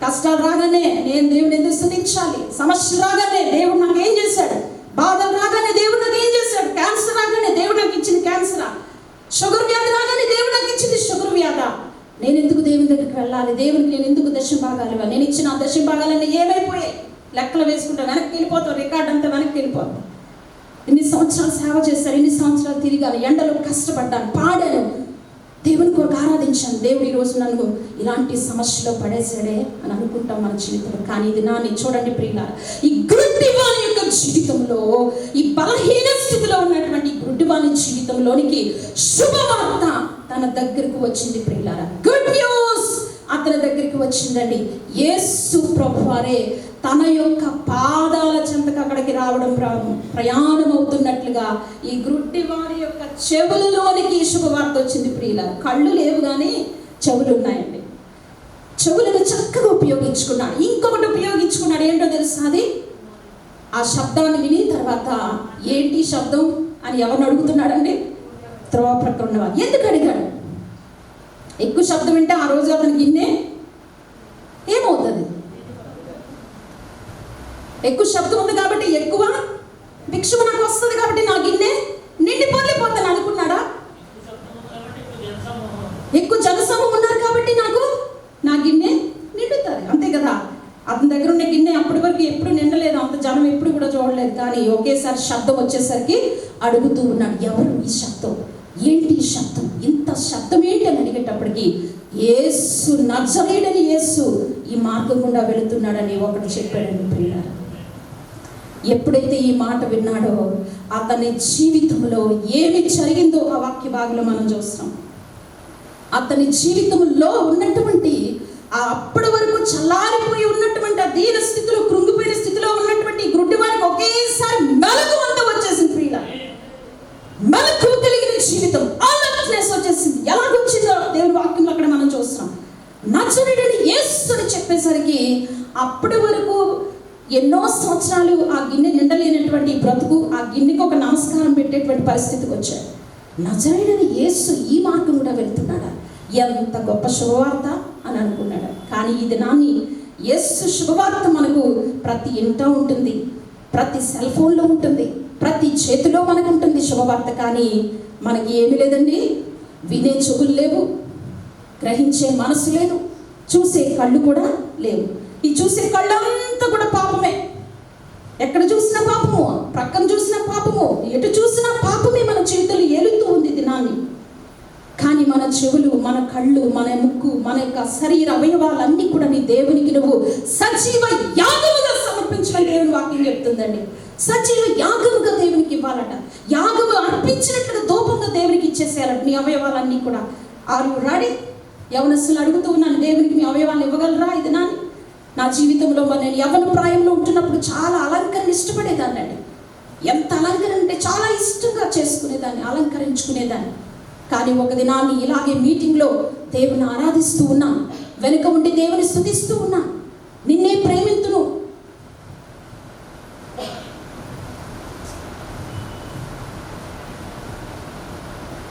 S2: కష్టాలు రాగానే నేను దేవుని ఎందుకు స్తుతించాలి, సమస్య రాగానే దేవుడు నాకు ఏం చేశాడు, బాధలు రాగానే దేవుడు నాకు ఏం చేశాడు, క్యాన్సర్ రాగానే దేవుడు నాకు ఇచ్చింది క్యాన్సరా, షుగర్ వ్యాధి రాగానే దేవుడు నాకు ఇచ్చింది షుగర్ వ్యాధి, నేను ఎందుకు దేవుని దగ్గరికి వెళ్ళాలి, దేవునికి నేను ఎందుకు దశమ భాగాలు, నేను ఇచ్చిన ఆ దశమ భాగాలన్నీ ఏమైపోయాయి? లెక్కలు వేసుకుంటా వెనక్కి వెళ్ళిపోతాం, రికార్డ్ అంతా వెనక్కి వెళ్ళిపోతాం. ఇన్ని సంవత్సరాలు సేవ చేశారు, ఇన్ని సంవత్సరాలు తిరిగాను, ఎండలో కష్టపడ్డాను, పాడాను, దేవుని కొరకు ఆరాధించాను, దేవుడు ఈరోజు నన్ను ఇలాంటి సమస్యలో పడేసాడే అని అనుకుంటాం మన జీవితంలో. కానీ ఇది నాని చూడండి ప్రియులారా, ఈ గుడ్డివాని యొక్క జీవితంలో, ఈ బలహీన స్థితిలో ఉన్నటువంటి గుడ్డివాని జీవితంలోనికి శుభవార్త తన దగ్గరకు వచ్చింది ప్రియులారా. గుడ్ న్యూస్ అతని దగ్గరికి వచ్చిందండి. యేసు ప్రభువారే తన యొక్క పాదాల చెంతకు అక్కడికి రావడం ప్రయాణం అవుతున్నట్లుగా ఈ గుడ్డివారి యొక్క చెవులలోనికి శుభవార్త వచ్చింది ప్రియులారా. కళ్ళు లేవు కానీ చెవులు ఉన్నాయండి. చెవులను చక్కగా ఉపయోగించుకున్నాడు. ఇంకొకటి ఉపయోగించుకున్నాడు, ఏంటో తెలుసా? అది ఆ శబ్దాన్ని విని తర్వాత ఏంటి శబ్దం అని ఎవరిని అడుగుతున్నాడండి? త్రోవ ప్రక్కన ఉన్నవాడు. ఎందుకు అడిగాడు? ఎక్కువ శబ్దం వింటే ఆ రోజు అతనికి గిన్నె ఏమవుతుంది? ఎక్కువ శబ్దం ఉంది కాబట్టి ఎక్కువ భిక్షము నాకు వస్తుంది కాబట్టి నా గిన్నె నిండి పొందిపోతాను అనుకున్నాడా? ఎక్కువ జనసమూహం ఉన్నారు కాబట్టి నాకు నా గిన్నె నిండుతుంది, అంతే కదా. అతని దగ్గర ఉన్న గిన్నె అప్పటి వరకు ఎప్పుడు నిండలేదు, అంత జనం ఎప్పుడు కూడా చూడలేదు. కానీ ఒకేసారి శబ్దం వచ్చేసరికి అడుగుతూ ఉన్నాడు, ఎవరు ఈ శబ్దం, ఏంటి ఈ శబ్దం, ఇంత శబ్దం ఏంటి అని అడిగేటప్పటికి యేసు, నజరేయుడైన యేసు ఈ మార్గం గుండా వెళుతున్నాడని ఒకటి చెప్పాడండి ప్రియులారా. ఎప్పుడైతే ఈ మాట విన్నాడో అతని జీవితంలో ఏమి జరిగిందో ఆ వాక్య భాగంలో మనం చూస్తాం. అతని జీవితంలో ఉన్నటువంటి అప్పటి వరకు చల్లారిపోయి ఉన్నటువంటి ఆ దీన స్థితిలో, కృంగిపోయిన స్థితిలో ఉన్నటువంటి గుడ్డివాడికి ఒకేసారి మెలకు అంతా వచ్చేసింది ప్రియులారా. మెలకు కలిగిన జీవితం, అలర్ట్నెస్ వచ్చేసింది. ఎలాగొచ్చిందో దేవుని వాక్యంలో అక్కడ మనం చూస్తున్నాం. నజరేయుడైన యేసు అని చెప్పేసరికి అప్పటి వరకు ఎన్నో సంవత్సరాలు ఆ గిన్నె నిండలేనటువంటి బ్రతుకు ఆ గిన్నెకి ఒక నమస్కారం పెట్టేటువంటి పరిస్థితికి వచ్చాడు. నజరేయుడైన యేసు ఈ మార్గం కూడా వెళ్తున్నాడా, ఎంత గొప్ప శుభవార్త అని అనుకున్నాడు. కానీ ఈ దినాన్ని యేసు శుభవార్త మనకు ప్రతి ఇంట ఉంటుంది, ప్రతి సెల్ ఫోన్లో ఉంటుంది, ప్రతి చేతిలో మనకు ఉంటుంది శుభవార్త. కానీ మనకి ఏమీ లేదండి, వినే చెవులు లేవు, గ్రహించే మనసు లేదు, చూసే కళ్ళు కూడా లేవు. ఈ చూసే కళ్ళంతా కూడా పాపమే. ఎక్కడ చూసినా పాపము, ప్రక్కన చూసినా పాపము, ఎటు చూసినా పాపమే మన జీవితంలో ఏలుతూ ఉంది దినాన్ని. కానీ మన చెవులు, మన కళ్ళు, మన ముక్కు, మన యొక్క శరీర అవయవాలన్నీ కూడా నీ దేవునికి నువ్వు సజీవ యాగముగా సమర్పించమని దేవుని వాక్యం చెప్తుందండి. సజీవ యాగముగా దేవునికి ఇవ్వాలట. యాగము అర్పించినట్లుగా దూపంగా దేవునికి ఇచ్చేసేయాలట నీ అవయవాలన్నీ కూడా. Are you ready? యవనస్తులు అడుగుతూ ఉన్నాను, దేవునికి మీ అవయవాలను ఇవ్వగలరా ఇది నాని? నా జీవితంలో నేను యవ్వన ప్రాయంలో ఉంటున్నప్పుడు చాలా అలంకరణ ఇష్టపడేదాన్ని అండి. ఎంత అలంకరణ అంటే చాలా ఇష్టంగా చేసుకునేదాన్ని, అలంకరించుకునేదాన్ని. కానీ ఒక దినాన్ని ఇలాగే మీటింగ్లో దేవుని ఆరాధిస్తూ ఉన్నాను, వెనుక ఉండి దేవుని స్తుతిస్తూ ఉన్నాను. నిన్నే ప్రేమింతును,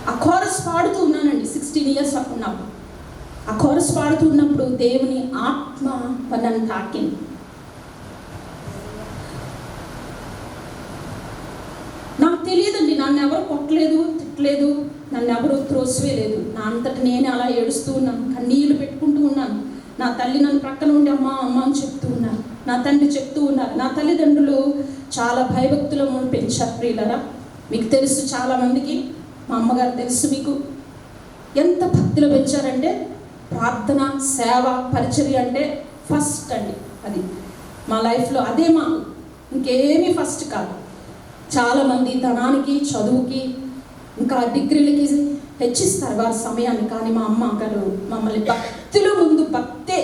S2: ఆ కోరస్ పాడుతూ ఉన్నానండి. 16 years ఉన్నప్పుడు ఆ కోరస్ పాడుతూ ఉన్నప్పుడు దేవుని ఆత్మ నన్ను తాకింది. నాకు తెలియదండి, నన్ను ఎవరు కొట్టలేదు, తిట్టలేదు, నన్ను ఎవరు త్రోసివేయలేదు. నా అంతటి నేనే అలా ఏడుస్తూ ఉన్నాను, కన్నీళ్లు పెట్టుకుంటూ ఉన్నాను. నా తల్లి నన్ను ప్రక్కన ఉండి అమ్మ అమ్మ అని చెప్తూ ఉన్నారు, నా తండ్రి చెప్తూ ఉన్నారు. నా తల్లిదండ్రులు చాలా భయభక్తులను పెంచారు ప్రియులరా. మీకు తెలుసు, చాలామందికి మా అమ్మగారు తెలుసు. మీకు ఎంత భక్తిలో పెంచారంటే ప్రార్థన, సేవ, పరిచర్య అంటే ఫస్ట్ అండి. అది మా లైఫ్లో అదే మాకు, ఇంకేమీ ఫస్ట్ కాదు. చాలామంది ధనానికి, చదువుకి, ఇంకా డిగ్రీలకి హెచ్చిస్తారు వారి సమయాన్ని. కానీ మా అమ్మ గారు మమ్మల్ని భక్తిలో ముందు భక్తే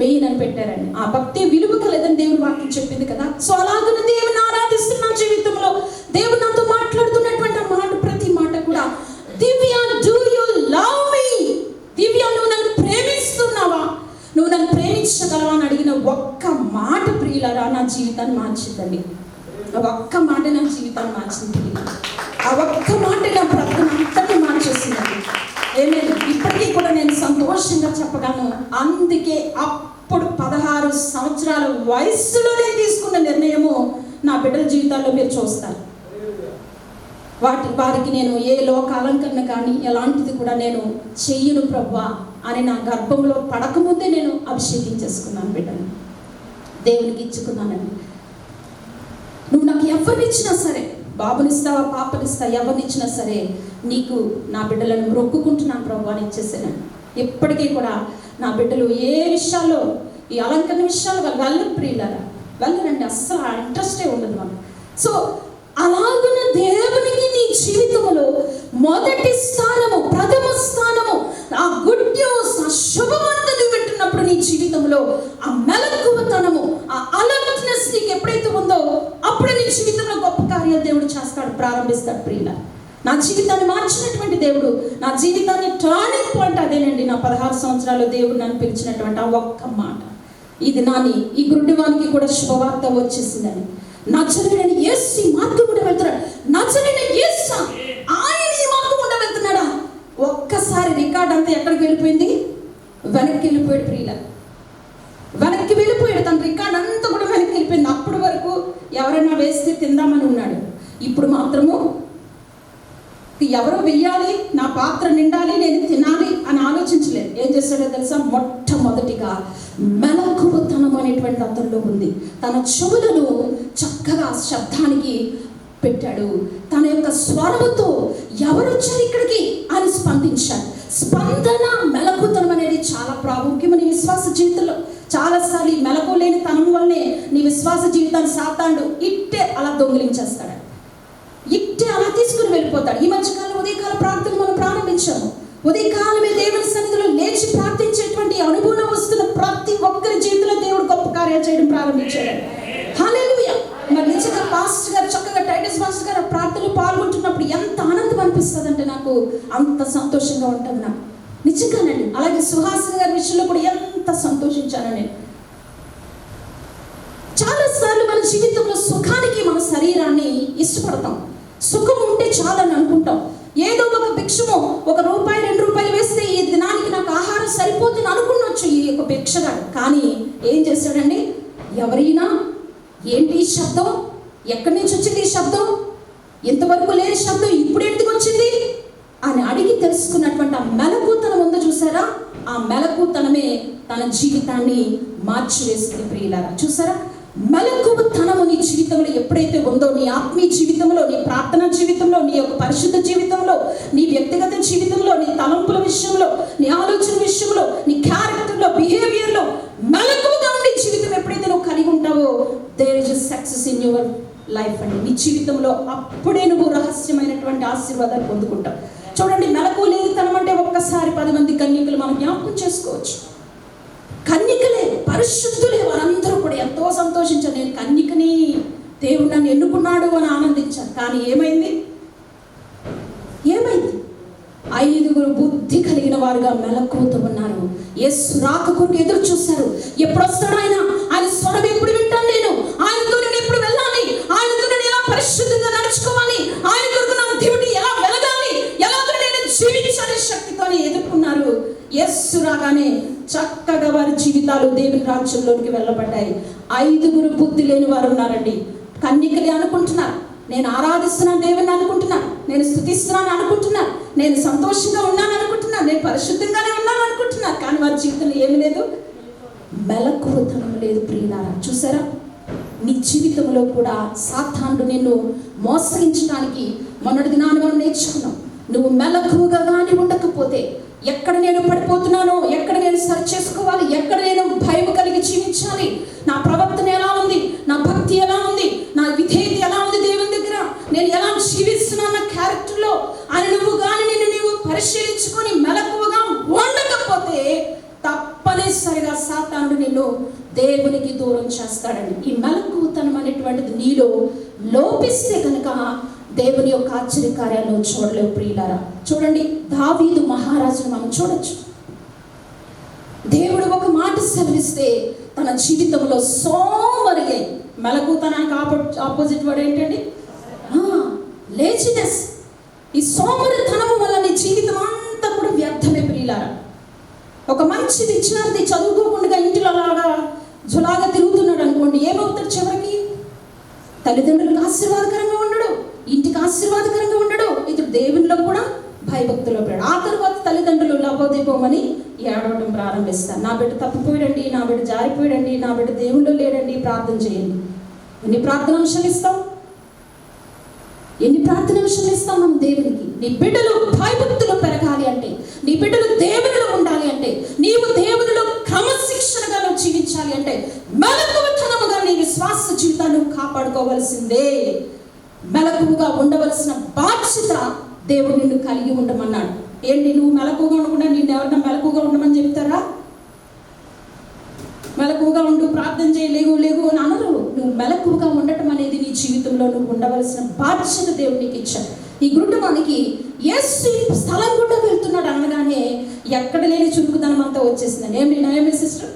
S2: మెయిన్ అని పెట్టారండి. ఆ భక్తే విలువ కలదని దేవుని వాక్యం చెప్పింది కదా. సో అలాగనే దేవుని ఆరాధిస్తున్న జీవితంలో దేవుడు నాతో మాట్లాడుతున్నటువంటి ఆ మాట, ప్రతి మాట కూడా, దివ్య డూ యు లవ్ మీ? దివ్య నువ్వు నన్ను ప్రేమిస్తున్నావా? నువ్వు నన్ను ప్రేమించగలవా అని అడిగిన ఒక్క మాట ప్రియులారా నా జీవితాన్ని మార్చిందండి. ఆ ఒక్క మాట నా జీవితాన్ని మార్చింది. ఆ ఒక్క మాట నా ప్రకటన అంతటి మార్చేసిందండి. ఏమేమి ఇప్పటికీ కూడా నేను సంతోషంగా చెప్పగలను. అందుకే అప్పుడు 16 సంవత్సరాల వయస్సులో నేను తీసుకున్న నిర్ణయము నా బిడ్డల జీవితాల్లో మీరు చూస్తారు. వారికి నేను ఏ లోక అలంకరణ కానీ ఎలాంటిది కూడా నేను చెయ్యను ప్రభువా అని నా గర్భంలో పడకముందే నేను అభిషేకించేసుకున్నాను బిడ్డని, దేవునికి ఇచ్చుకున్నానండి. నువ్వు నాకు ఎవరినిచ్చినా సరే, బాబునిస్తావా పాపనిస్తా, ఎవరినిచ్చినా సరే నీకు నా బిడ్డలను మొక్కుకుంటున్నాను ప్రభు అని ఇచ్చేసాను. ఎప్పటికీ కూడా నా బిడ్డలు ఏ విషయాల్లో, ఈ అలంకరణ విషయాలు వెళ్ళరు ప్రియులారా, వెళ్ళరండి. అస్సలు ఆ ఇంట్రెస్టే ఉండదు మనకు. సో అలాగున్న దేవునికి నీ జీవితంలో మొదటి స్థానము, ప్రథమ స్థానము, ఆ గుడ్ న్యూస్, ఆ శుభవార్త నువ్వు వింటున్నప్పుడు నీ జీవితంలో ఆ మెలకువతనము, ఆ అలర్ట్నెస్ నీకు ఎప్పుడైతే ఉందో అప్పుడే నీ జీవితంలో గొప్ప కార్యాలు దేవుడు చేస్తాడు, ప్రారంభిస్తాడు ప్రియుల. నా జీవితాన్ని మార్చినటువంటి దేవుడు, నా జీవితాన్ని టర్నింగ్ పాయింట్ అదేనండి. నా 16 సంవత్సరాలు దేవుడు నన్ను పిలిచినటువంటి ఆ ఒక్క మాట. ఇది నాని ఈ గుడ్డివానికి కూడా శుభవార్త వచ్చేసిందని. నజరేయుడైన యేసు ఈ మార్గం గుండా వెళ్తున్నాడు. నజరేయుడైన యేసు ఆయన ఈ మార్గం గుండా వెళ్తున్నాడా? ఒక్కసారి రికార్డ్ అంతా ఎక్కడికి వెళ్ళిపోయింది? వెనక్కి వెళ్ళిపోయాడు ప్రియుల, వెనక్కి వెళ్ళిపోయాడు. తన రికార్డ్ అంతా కూడా వెనక్కి వెళ్ళిపోయింది. అప్పటి వరకు ఎవరైనా వేస్తే తిందామని ఉన్నాడు. ఇప్పుడు మాత్రము ఎవరో వెయ్యాలి, నా పాత్ర నిండాలి, నేను తినాలి అని ఆలోచించలేదు. ఏం చేశాడో తెలుసా? మొట్టమొదటిగా మెలకువతనం అనేటువంటి అతనిలో ఉంది. తన చెవులను చక్కగా శబ్దానికి పెట్టాడు. తన యొక్క స్వరముతో ఎవరు వచ్చారు ఇక్కడికి అని స్పందించాడు. స్పందన, మెలకువతనం అనేది చాలా ప్రాముఖ్యం నీ విశ్వాస జీవితంలో. చాలాసార్లు ఈ మెలకు లేని తనం వల్లనే నీ విశ్వాస జీవితాన్ని సాతాండు ఇట్టే అలా దొంగిలించేస్తాడు, ఇట్టే అలా తీసుకుని వెళ్ళిపోతాడు. ఈ మధ్యకాలం ఉదయకాల ప్రార్థన మనం ప్రారంభించాము. ఉదయకాలమే దేవుని సన్నిధిలో లేచి ప్రార్థించేటువంటి అనుభవం వస్తున్న ప్రతి ఒక్కరి జీవితంలో దేవుడు గొప్ప కార్యాలు చేయడం ప్రారంభించాడు. హల్లెలూయా. మరి నిజంగా పాస్టర్ గారు చక్కగా, టైటస్ పాస్టర్ గారు ప్రార్థనలో పాల్గొంటున్నప్పుడు ఎంత ఆనందం అనిపిస్తుంది అంటే నాకు అంత సంతోషంగా ఉంటుంది నాకు నిజంగానండి. అలాగే సుహాసిని గారి విషయంలో కూడా ఎంత సంతోషించాను నేను. చాలాసార్లు మన జీవితంలో సుఖానికి మన శరీరాన్ని ఇష్టపడతాం. సుఖం ఉంటే చాలని అనుకుంటాం. ఏదో ఒక భిక్షము, ₹1 ₹2 వేస్తే ఈ దినానికి నాకు ఆహారం సరిపోతుంది అనుకున్నొచ్చు ఈ యొక్క భిక్షగాడు. కానీ ఏం చేశాడండి? ఎవరైనా ఏంటి ఈ శబ్దం, ఎక్కడి నుంచి వచ్చింది ఈ శబ్దం, ఇంతవరకు లేని శబ్దం ఇప్పుడు ఎందుకు వచ్చింది అని అడిగి తెలుసుకున్నటువంటి ఆ మెలకువతనం ఉందో చూసారా? ఆ మెలకువతనమే తన జీవితాన్ని మార్చివేస్తుంది ప్రియులారా. చూసారా, మెలకువతనము నీ జీవితంలో ఎప్పుడైతే ఉందో, నీ ఆత్మీయ జీవితంలో, నీ ప్రార్థనా జీవితంలో, నీ యొక్క పరిశుద్ధ జీవితంలో, నీ వ్యక్తిగత జీవితంలో, నీ తలంపుల విషయంలో, నీ ఆలోచన విషయంలో, నీ క్యారెక్టర్లో, బిహేవియర్లో మెలకువగా ఉండే జీవితం ఎప్పుడైతే నువ్వు కలిగి ఉంటావో, there is a success in your life అండి. నీ జీవితంలో అప్పుడే నువ్వు రహస్యమైనటువంటి ఆశీర్వాదాలు పొందుకుంటావు. చూడండి, మెలకువ లేనితనం అంటే ఒక్కసారి 10 మంది కన్యకలు మనం జ్ఞాపకం చేసుకోవచ్చు. కన్యకలే, పరిశుద్ధులే, వారందరూ కూడా ఎంతో సంతోషించారు. నేను కన్యకని, దేవుడు నన్ను ఎన్నుకున్నాడు అని ఆనందించారు. కానీ ఏమైంది? 5 బుద్ధి కలిగిన వారుగా మెలకువతో ఉన్నారు. యేసు రాక కొరకు ఎదురు చూశారు. ఎప్పుడు వస్తాడు ఆయన? ఆయన స్వరం ఎప్పుడు వింటాను నేను? ఆయనతో నేను ఎప్పుడు వెళ్ళాలి? ఆయనతో నేను ఎలా పరిశుద్ధంగా నడుచుకోవాలి? ఆయన కొరకు నా దేవుడిని ఎలా వెలగాలి? ఎలాగో నేను జీవించాలి శక్తితో ఎదుర్కొన్నారు. యేసు రాగానే చక్కగా వారి జీవితాలు దేవుని రాజ్యంలోనికి వెళ్ళబడ్డాయి. 5 బుద్ధి లేని వారు ఉన్నారండి. కన్యకలే అనుకుంటున్నారు, నేను ఆరాధిస్తున్నాను దేవుని అనుకుంటున్నాను, నేను స్తుతిస్తున్నాను అనుకుంటున్నాను, నేను సంతోషంగా ఉన్నాను అనుకుంటున్నాను, నేను పరిశుద్ధంగానే ఉన్నాను అనుకుంటున్నాను. కానీ వారి జీవితంలో ఏమి లేదు? మెలకువతనం లేదు ప్రియులారా. చూసారా, నీ జీవితంలో కూడా సాతానుడు నిన్ను మోసగించడానికి మొన్నటి దినాన్ని మనం నేర్చుకున్నాం. నువ్వు మెలకువగా కానీ ఉండకపోతే, ఎక్కడ నేను పడిపోతున్నానో, ఎక్కడ నేను సరి చేసుకోవాలి, ఎక్కడ నేను భయం కలిగి జీవించాలి, నా ప్రవర్తన ఎలా ఉంది, నా భక్తి ఎలా ఉంది, నా విధేయత ఎలా ఉంది దేవుని దగ్గర, నేను ఎలా జీవిస్తున్నాను నా క్యారెక్టర్లో అని నువ్వు కానీ నీవు పరిశీలించుకొని మెలకువగా ఉండకపోతే తప్పనిసరిగా సాతానుడు నిన్ను దేవునికి దూరం చేస్తాడండి. ఈ మెలకువతనం అనేటువంటిది నీలో లోపిస్తే కనుక దేవుని యొక్క ఆశ్చర్యకార్యాలను చూడలేవు ప్రియులారా. చూడండి, దావీదు మహారాజును మనం చూడొచ్చు. దేవుడు ఒక మాట సెలవిస్తే తన జీవితంలో సోమరి, మెలకువతనానికి ఆపోజిట్ వర్డ్ ఏంటండి? లేజినెస్. ఈ సోమరితనము వల్ల నీ జీవితం అంతా కూడా వ్యర్థమే ప్రియులారా. ఒక మంచి విద్యార్థి చదువుకోకుండా ఇంటిలో జులాగా తిరుగుతున్నాడు అనుకోండి, ఏమవుతాడు? చివరికి తల్లిదండ్రులకు ఆశీర్వాదకరంగా ఉండడు, ఇంటికి ఆశీర్వాదకరంగా ఉండడు, ఇతడు దేవునిలో కూడా భయభక్తులో పెడాడు. ఆ తర్వాత తల్లిదండ్రులు లభోదీపమని ఏడవడం ప్రారంభిస్తారు. నా బిడ్డ తప్పిపోయాడండి, నా బిడ్డ జారిపోయాడండి, నా బిడ్డ దేవునిలో లేడండి, ప్రార్థన చేయండి. ఎన్ని ప్రార్థన అంశాలు ఇస్తాం? ఎన్ని ప్రార్థన అంశాలు ఇస్తాం మనం దేవునికి? నీ బిడ్డలు భయభక్తులు పెరగాలి అంటే, నీ బిడ్డలు దేవునిలో ఉండాలి అంటే, నీవు దేవునిలో క్రమశిక్షణగా నువ్వు జీవించాలి అంటే, మెలకువతనముగా నీ విశ్వాస జీవితాన్ని కాపాడుకోవలసిందే. మెలకువగా ఉండవలసిన బాధ్యత దేవుడు నిన్ను కలిగి ఉండమన్నాడు. ఏంటి, నువ్వు మెలకువగా ఉండకుండా నిన్ను ఎవరైనా మెలకువగా ఉండమని చెప్తారా? మెలకువగా ఉండు, ప్రార్థన చేయలేగు అని అనరు. నువ్వు మెలకువగా ఉండటం అనేది నీ జీవితంలో నువ్వు ఉండవలసిన బాధ్యత దేవుడు నీకు ఇచ్చాడు. ఈ గుండమానికి యేసు స్థలం గుండా వెళ్తున్నాడు అనగానే ఎక్కడ లేని చురుకుదనం అంతా వచ్చేసిందండి. ఏమి సిస్టర్,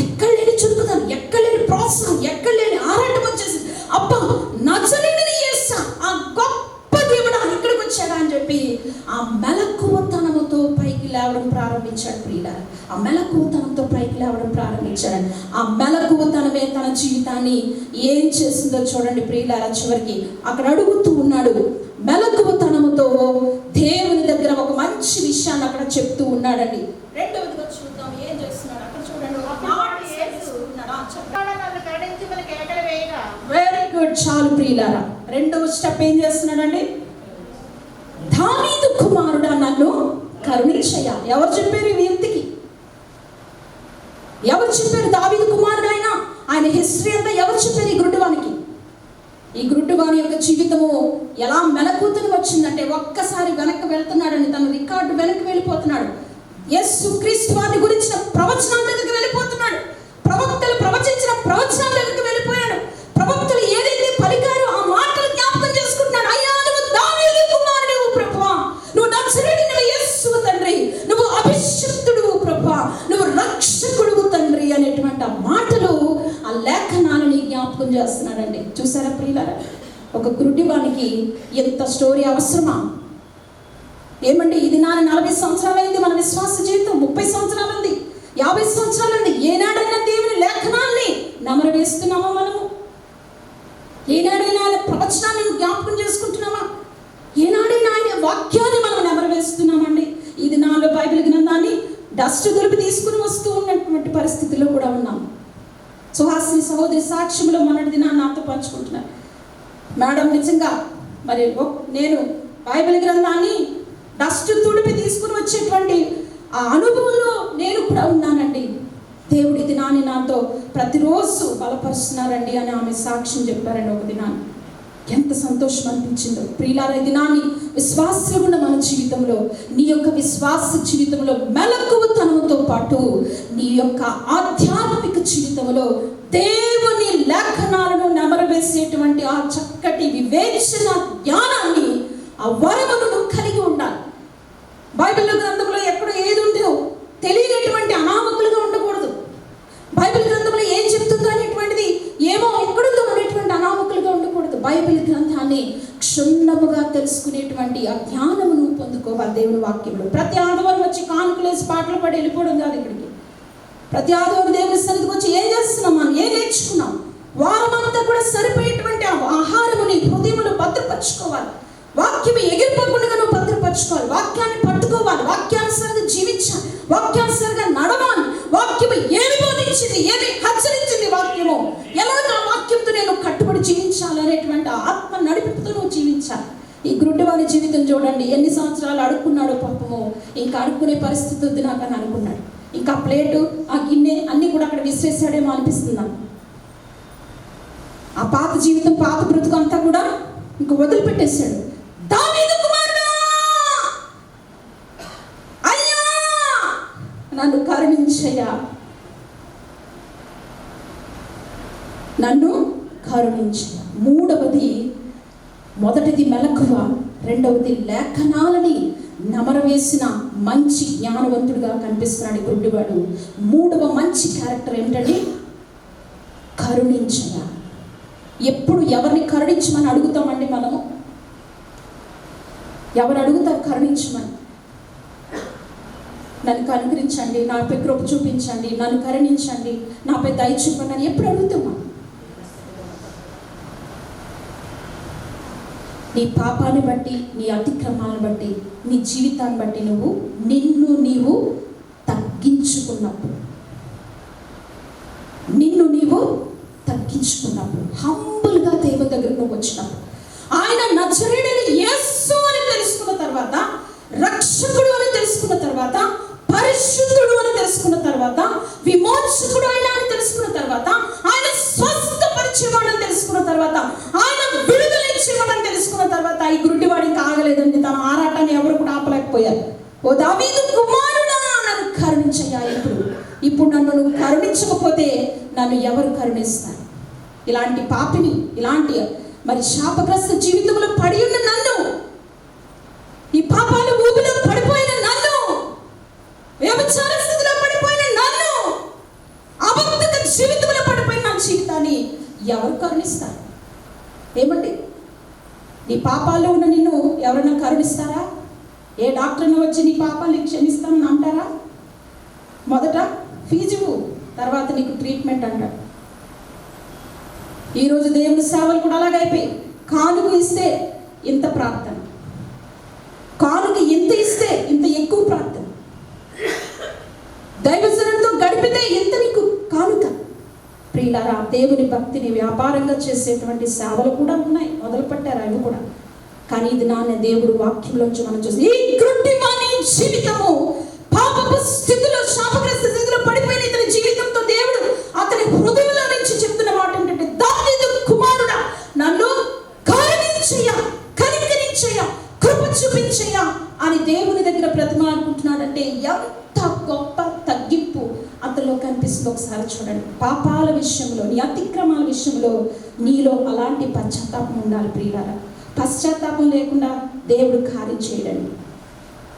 S2: ఎక్కడ లేని చురుకుదనం, ఎక్కడ లేని ప్రోత్సాహం, ఎక్కడ లేని ఆరాటం వచ్చేసింది. అబ్బా, నజరేయుడైన యేసు ఆ గొప్ప దేవుడు ఇక్కడికి వచ్చాడా అని చెప్పి ఆ మెలకువతనంతో పైకి లేవడం ప్రారంభించాడు ప్రియులారా. ఆ మెలకువతనంతో పైకి లేవడం ప్రారంభించాడు. ఆ మెలకువతనమే తన జీవితాన్ని ఏం చేసిందో చూడండి ప్రియులారా. చివరికి అక్కడ అడుగుతూ ఉన్నాడు, మెలకువతనముతో దేవుని దగ్గర ఒక మంచి విషయాన్ని అక్కడ చెప్తూ ఉన్నాడండి. రెండవదిగా చూద్దాం ఏం చేస్తున్నాడు అక్కడ చూడండి. వెరీ గుడ్, చాలు ప్రియులారా. రెండవ స్టెప్ ఏం చేస్తున్నాడండి? దావీదు కుమారుడా నన్ను కరుణించయ్యా. ఎవరు చెప్పారు ఈ వ్యక్తికి? ఎవరు చెప్పారు దావీదు కుమారుడు ఆయన హిస్టరీ అంతా ఎవరు చెప్పారు ఈ గుడ్డివానికి? ఈ గుడ్డివాని యొక్క జీవితము ఎలా మెలకువతనం వచ్చిందంటే, ఒక్కసారి వెనక్కి వెళ్తున్నాడని తన రికార్డు వెనక్కి వెళ్ళిపోతున్నాడు. యేసు క్రీస్తు వారిని గురించిన ప్రవచనాల దగ్గరికి వెళ్ళిపోతున్నాడు. ప్రవక్తలు ప్రవచించిన ప్రవచనాల దగ్గరికి వెళ్ళిపోయాడు. ప్రవక్తలు ఏదైతే పలికారో ఆ మాటలు జ్ఞాపకం చేసుకుంటున్నాడు. అయ్యా, నువ్వు దావీదు కుమారుడు ప్రభువా, నువ్వు నజరేయుడైన యేసు తండ్రి, నువ్వు అభిషిక్తుడు ప్రభువా, నువ్వు రక్షకుడు తండ్రి అనేటువంటి ఆ మాటలు, ఆ లేఖనాలని జ్ఞాపకం చేస్తున్నాడండి. చూసారా ప్రియులారా, ఒక గుడ్డివానికి ఎంత స్టోరీ అవసరమా? ఏమండి, ఇది 40 సంవత్సరాలు అయింది మన విశ్వాస జీవితం, 30 సంవత్సరాలు ఉంది, 50 సంవత్సరాలు ఉంది. ఏనాడైనా దేవుని లేఖనాన్ని నమరు వేస్తున్నామా మనము? ఏనాడైనా ఆయన ప్రవచనాన్ని జ్ఞాపకం చేసుకుంటున్నామా? ఏనాడైనా ఆయన వాక్యాన్ని మనం నెమరు వేస్తున్నామండి? ఇది నాలో బైబిల్ గ్రంథాన్ని డస్ట్ దులిపి తీసుకుని వస్తూ ఉన్నటువంటి పరిస్థితిలో కూడా ఉన్నాం. సుహాసిని సహోదరి సాక్ష్యంలో మొన్నటి దినాన్ని నాతో పంచుకుంటున్నాను. మేడం, నిజంగా మరి నేను బైబిల్ గ్రంథాన్ని డస్ట్ తుడిపి తీసుకుని వచ్చేటువంటి ఆ అనుభవంలో నేను కూడా ఉన్నానండి. దేవుడి దినాన్ని నాతో ప్రతిరోజు బలపరుస్తున్నారండి అని ఆమె సాక్ష్యం చెప్పారండి. ఒక దినాన్ని ఎంత సంతోషం అనిపించిందో. ప్రియులారా, ఈ దినాన్ని విశ్వాసంలో ఉన్న మన జీవితంలో, నీ యొక్క విశ్వాస జీవితంలో మెలకువతనంతో పాటు నీ యొక్క ఆధ్యాత్మిక జీవితంలో దేవుని లేఖనాలను నెమరవేసేటువంటి ఆ చక్కటి వివేచన జ్ఞానాన్ని, ఆ వరమును కలిగి ఉండాలి. బైబిల్ గ్రంథంలో ఎక్కడ ఏది ఉందో తెలియనటువంటి అనామకులుగా ఉండకూడదు. బైబిల్ గ్రంథంలో ఏం చెప్తుందో అనేటువంటిది ఏమో ఎక్కడుందో అనేటువంటి అనామకులుగా ఉండకూడదు. బైబిల్ గ్రంథాన్ని క్షుణ్ణముగా తెలుసుకునేటువంటి ఆ జ్ఞానమును పొందుకోవాలి దేవుని వాక్యంలో. ప్రతి ఆదివారం వచ్చి కానుకలేసి పాటలు పాడి వెళ్ళిపోవడం కాదు. ఇక్కడికి ప్రతి ఆదివారం దేవుని సన్నిధికి వచ్చి ఏం చేస్తున్నాం, మనం ఏం నేర్చుకున్నాం, వారమంతా కూడా సరిపోయేటువంటి ఆహారముని హృదయములు భద్రపరచుకోవాలి. వాక్యం ఎగిరిపోకుండా నువ్వు భద్రపరచుకోవాలి. వాక్యాన్ని పట్టుకోవాలి. వాక్యానుసారంగా జీవించాలి. వాక్యానుసారంగా నడవాలి. వాక్యము ఏమి బోధించింది, ఏమి హెచ్చరించింది, వాక్యము ఎలాగ ఆ వాక్యంతో నేను కట్టుబడి జీవించాలి అనేటువంటి ఆత్మ నడిపితో నువ్వు జీవించాలి. ఈ గుడ్డివారి జీవితం చూడండి, ఎన్ని సంవత్సరాలు అడుక్కున్నాడో పాపము. ఇంకా అడుక్కునే పరిస్థితి వద్దు నాకు అని అనుకున్నాడు. ఇంకా ప్లేటు, ఆ గిన్నె అన్నీ కూడా అక్కడ విసిరేసాడేమో అనిపిస్తుంది నాకు. ఆ పాత జీవితం, పాత బ్రతుకు అంతా కూడా ఇంక వదిలిపెట్టేశాడు. దావీదు కుమారుడా, అయ్యా నన్ను కరుణించయ్యా, నన్ను కరుణించయ్యా. మూడవది, మొదటిది మెలకువ, రెండవది లేఖనాలని నమరవేసిన మంచి జ్ఞానవంతుడిగా కనిపిస్తున్నాడు గుడ్డివాడు. మూడవ మంచి క్యారెక్టర్ ఏంటంటే కరుణించయ్యా. ఎప్పుడు ఎవరిని కరుణించమని అడుగుతామండి మనము? ఎవరు అడుగుతారు కరుణించమని? నన్ను కనుకరించండి, నాపై కృప చూపించండి, నన్ను కరుణించండి, నాపై దయ చూపండి అని ఎప్పుడు అడుగుతామా? నీ పాపాన్ని బట్టి, నీ అతిక్రమాలను బట్టి, నీ జీవితాన్ని బట్టి నిన్ను నీవు తగ్గించుకున్నప్పుడు, హంబుల్గా దేవుని దగ్గరకు వచ్చినప్పుడు, ఆయన నజరేయుడైన యేసు అని తెలుసుకున్న తర్వాత, రక్షకుడు అని తెలుసుకున్న తర్వాత, పరిశుద్ధుడు అని తెలుసుకున్న తర్వాత, విమోచకుడు ఆయన అని తెలుసుకున్న తర్వాత, ఆయన స్వస్థపరిచేవాడని తెలుసుకున్న తర్వాత, ఆయన విడుదల ఇచ్చేవాడని తెలుసుకున్న తర్వాత, ఈ గుడ్డివాడు ఇంకా ఆగలేదండి. తన ఆరాటాన్ని ఎవరు కూడా ఆపలేకపోయారు. ఓ దావీదు కుమారుడా, నన్ను కరుణించయ్యా. ఇప్పుడు నన్ను నువ్వు కరుణించకపోతే నన్ను ఎవరు కరుణిస్తారు? ఇలాంటి పాపిని, ఇలాంటి మరి శాపగ్రస్త జీవితంలో పడి ఉన్న నన్ను, ఈ పాపాల ఊబిలో పడిపోయిన నన్ను, వ్యభిచార స్థితిలో పడిపోయిన నన్ను, అబద్ధక జీవితంలో పడిపోయిన నా జీవితాన్ని ఎవరు కరుణిస్తారు? ఏమండి, నీ పాపాల్లో ఉన్న నిన్ను ఎవరైనా కరుణిస్తారా? ఏ డాక్టర్ని వచ్చి నీ పాపాన్ని క్షమిస్తానని అంటారా? మొదట ఫీజు, తర్వాత నీకు ట్రీట్మెంట్ అంటారు. ఈరోజు దేవుని సేవలు కూడా అలాగైపోయి, కానుక ఇస్తే ఇంత ప్రార్థన, కానుక ఎంత ఇస్తే ఇంత ఎక్కువ ప్రార్థన, దైవజనంతో గడిపితే ఎంత నీకు కానుక. ప్రియులారా, దేవుని భక్తిని వ్యాపారంగా చేసేటువంటి సేవలు కూడా ఉన్నాయి, మొదలు పెట్టారు అవి కూడా. కానీ ఇది నాన్న దేవుడు వాక్యంలోంచి మనం చూసి, ఈ గుడ్డివాని జీవితము పాపపు స్థితిలో, శాపగ్రస్త స్థితిలో పడిపోయిన ఇతని జీవితంతో దేవుడు అతని హృదయంలో నుంచి చెప్తున్న మాట ఏంటంటే, దావీదు కుమారుడా, నన్ను కరుణించయ్యా, కనికరించయ్యా, కృప చూపించయ్యా అని దేవుని దగ్గర బ్రతిమాలుకుంటున్నాడంటే ఎంత గొప్ప తగ్గింపు అతనిలో కనిపిస్తుంది. ఒకసారి చూడండి. పాపాల విషయంలో, నీ అతిక్రమాల విషయంలో నీలో అలాంటి పశ్చాత్తాపం ఉండాలి ప్రియులారా. పశ్చాత్తాపం లేకుండా దేవుడు కార్యం చేయడండి.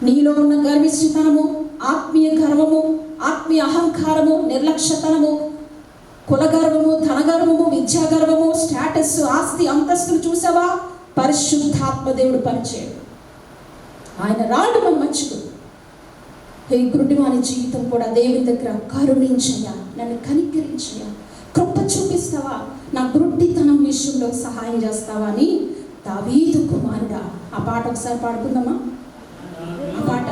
S2: నీలో ఉన్న గర్విష్ఠతనము, ఆత్మీయ గర్వము, ఆత్మీయ అహంకారము, నిర్లక్ష్యతనము, కులగర్వము, ధనగర్వము, విద్యాగర్వము, స్టేటస్, ఆస్తి, అంతస్తులు చూసావా? పరిశుద్ధాత్మ దేవుడు పనిచేయడు. ఆయన రాడు మన మర్చిపో. ఈ గుడ్డివాని జీవితం కూడా దేవుని దగ్గర కరుణించయ్యా, నన్ను కనికరించయ్యా, కృప చూపిస్తావా, నా గుడ్డితనం విషయంలో సహాయం చేస్తావా అని దావీదు కుమారుడా. ఆ పాట ఒకసారి పాడుకుందామా? ఆ పాట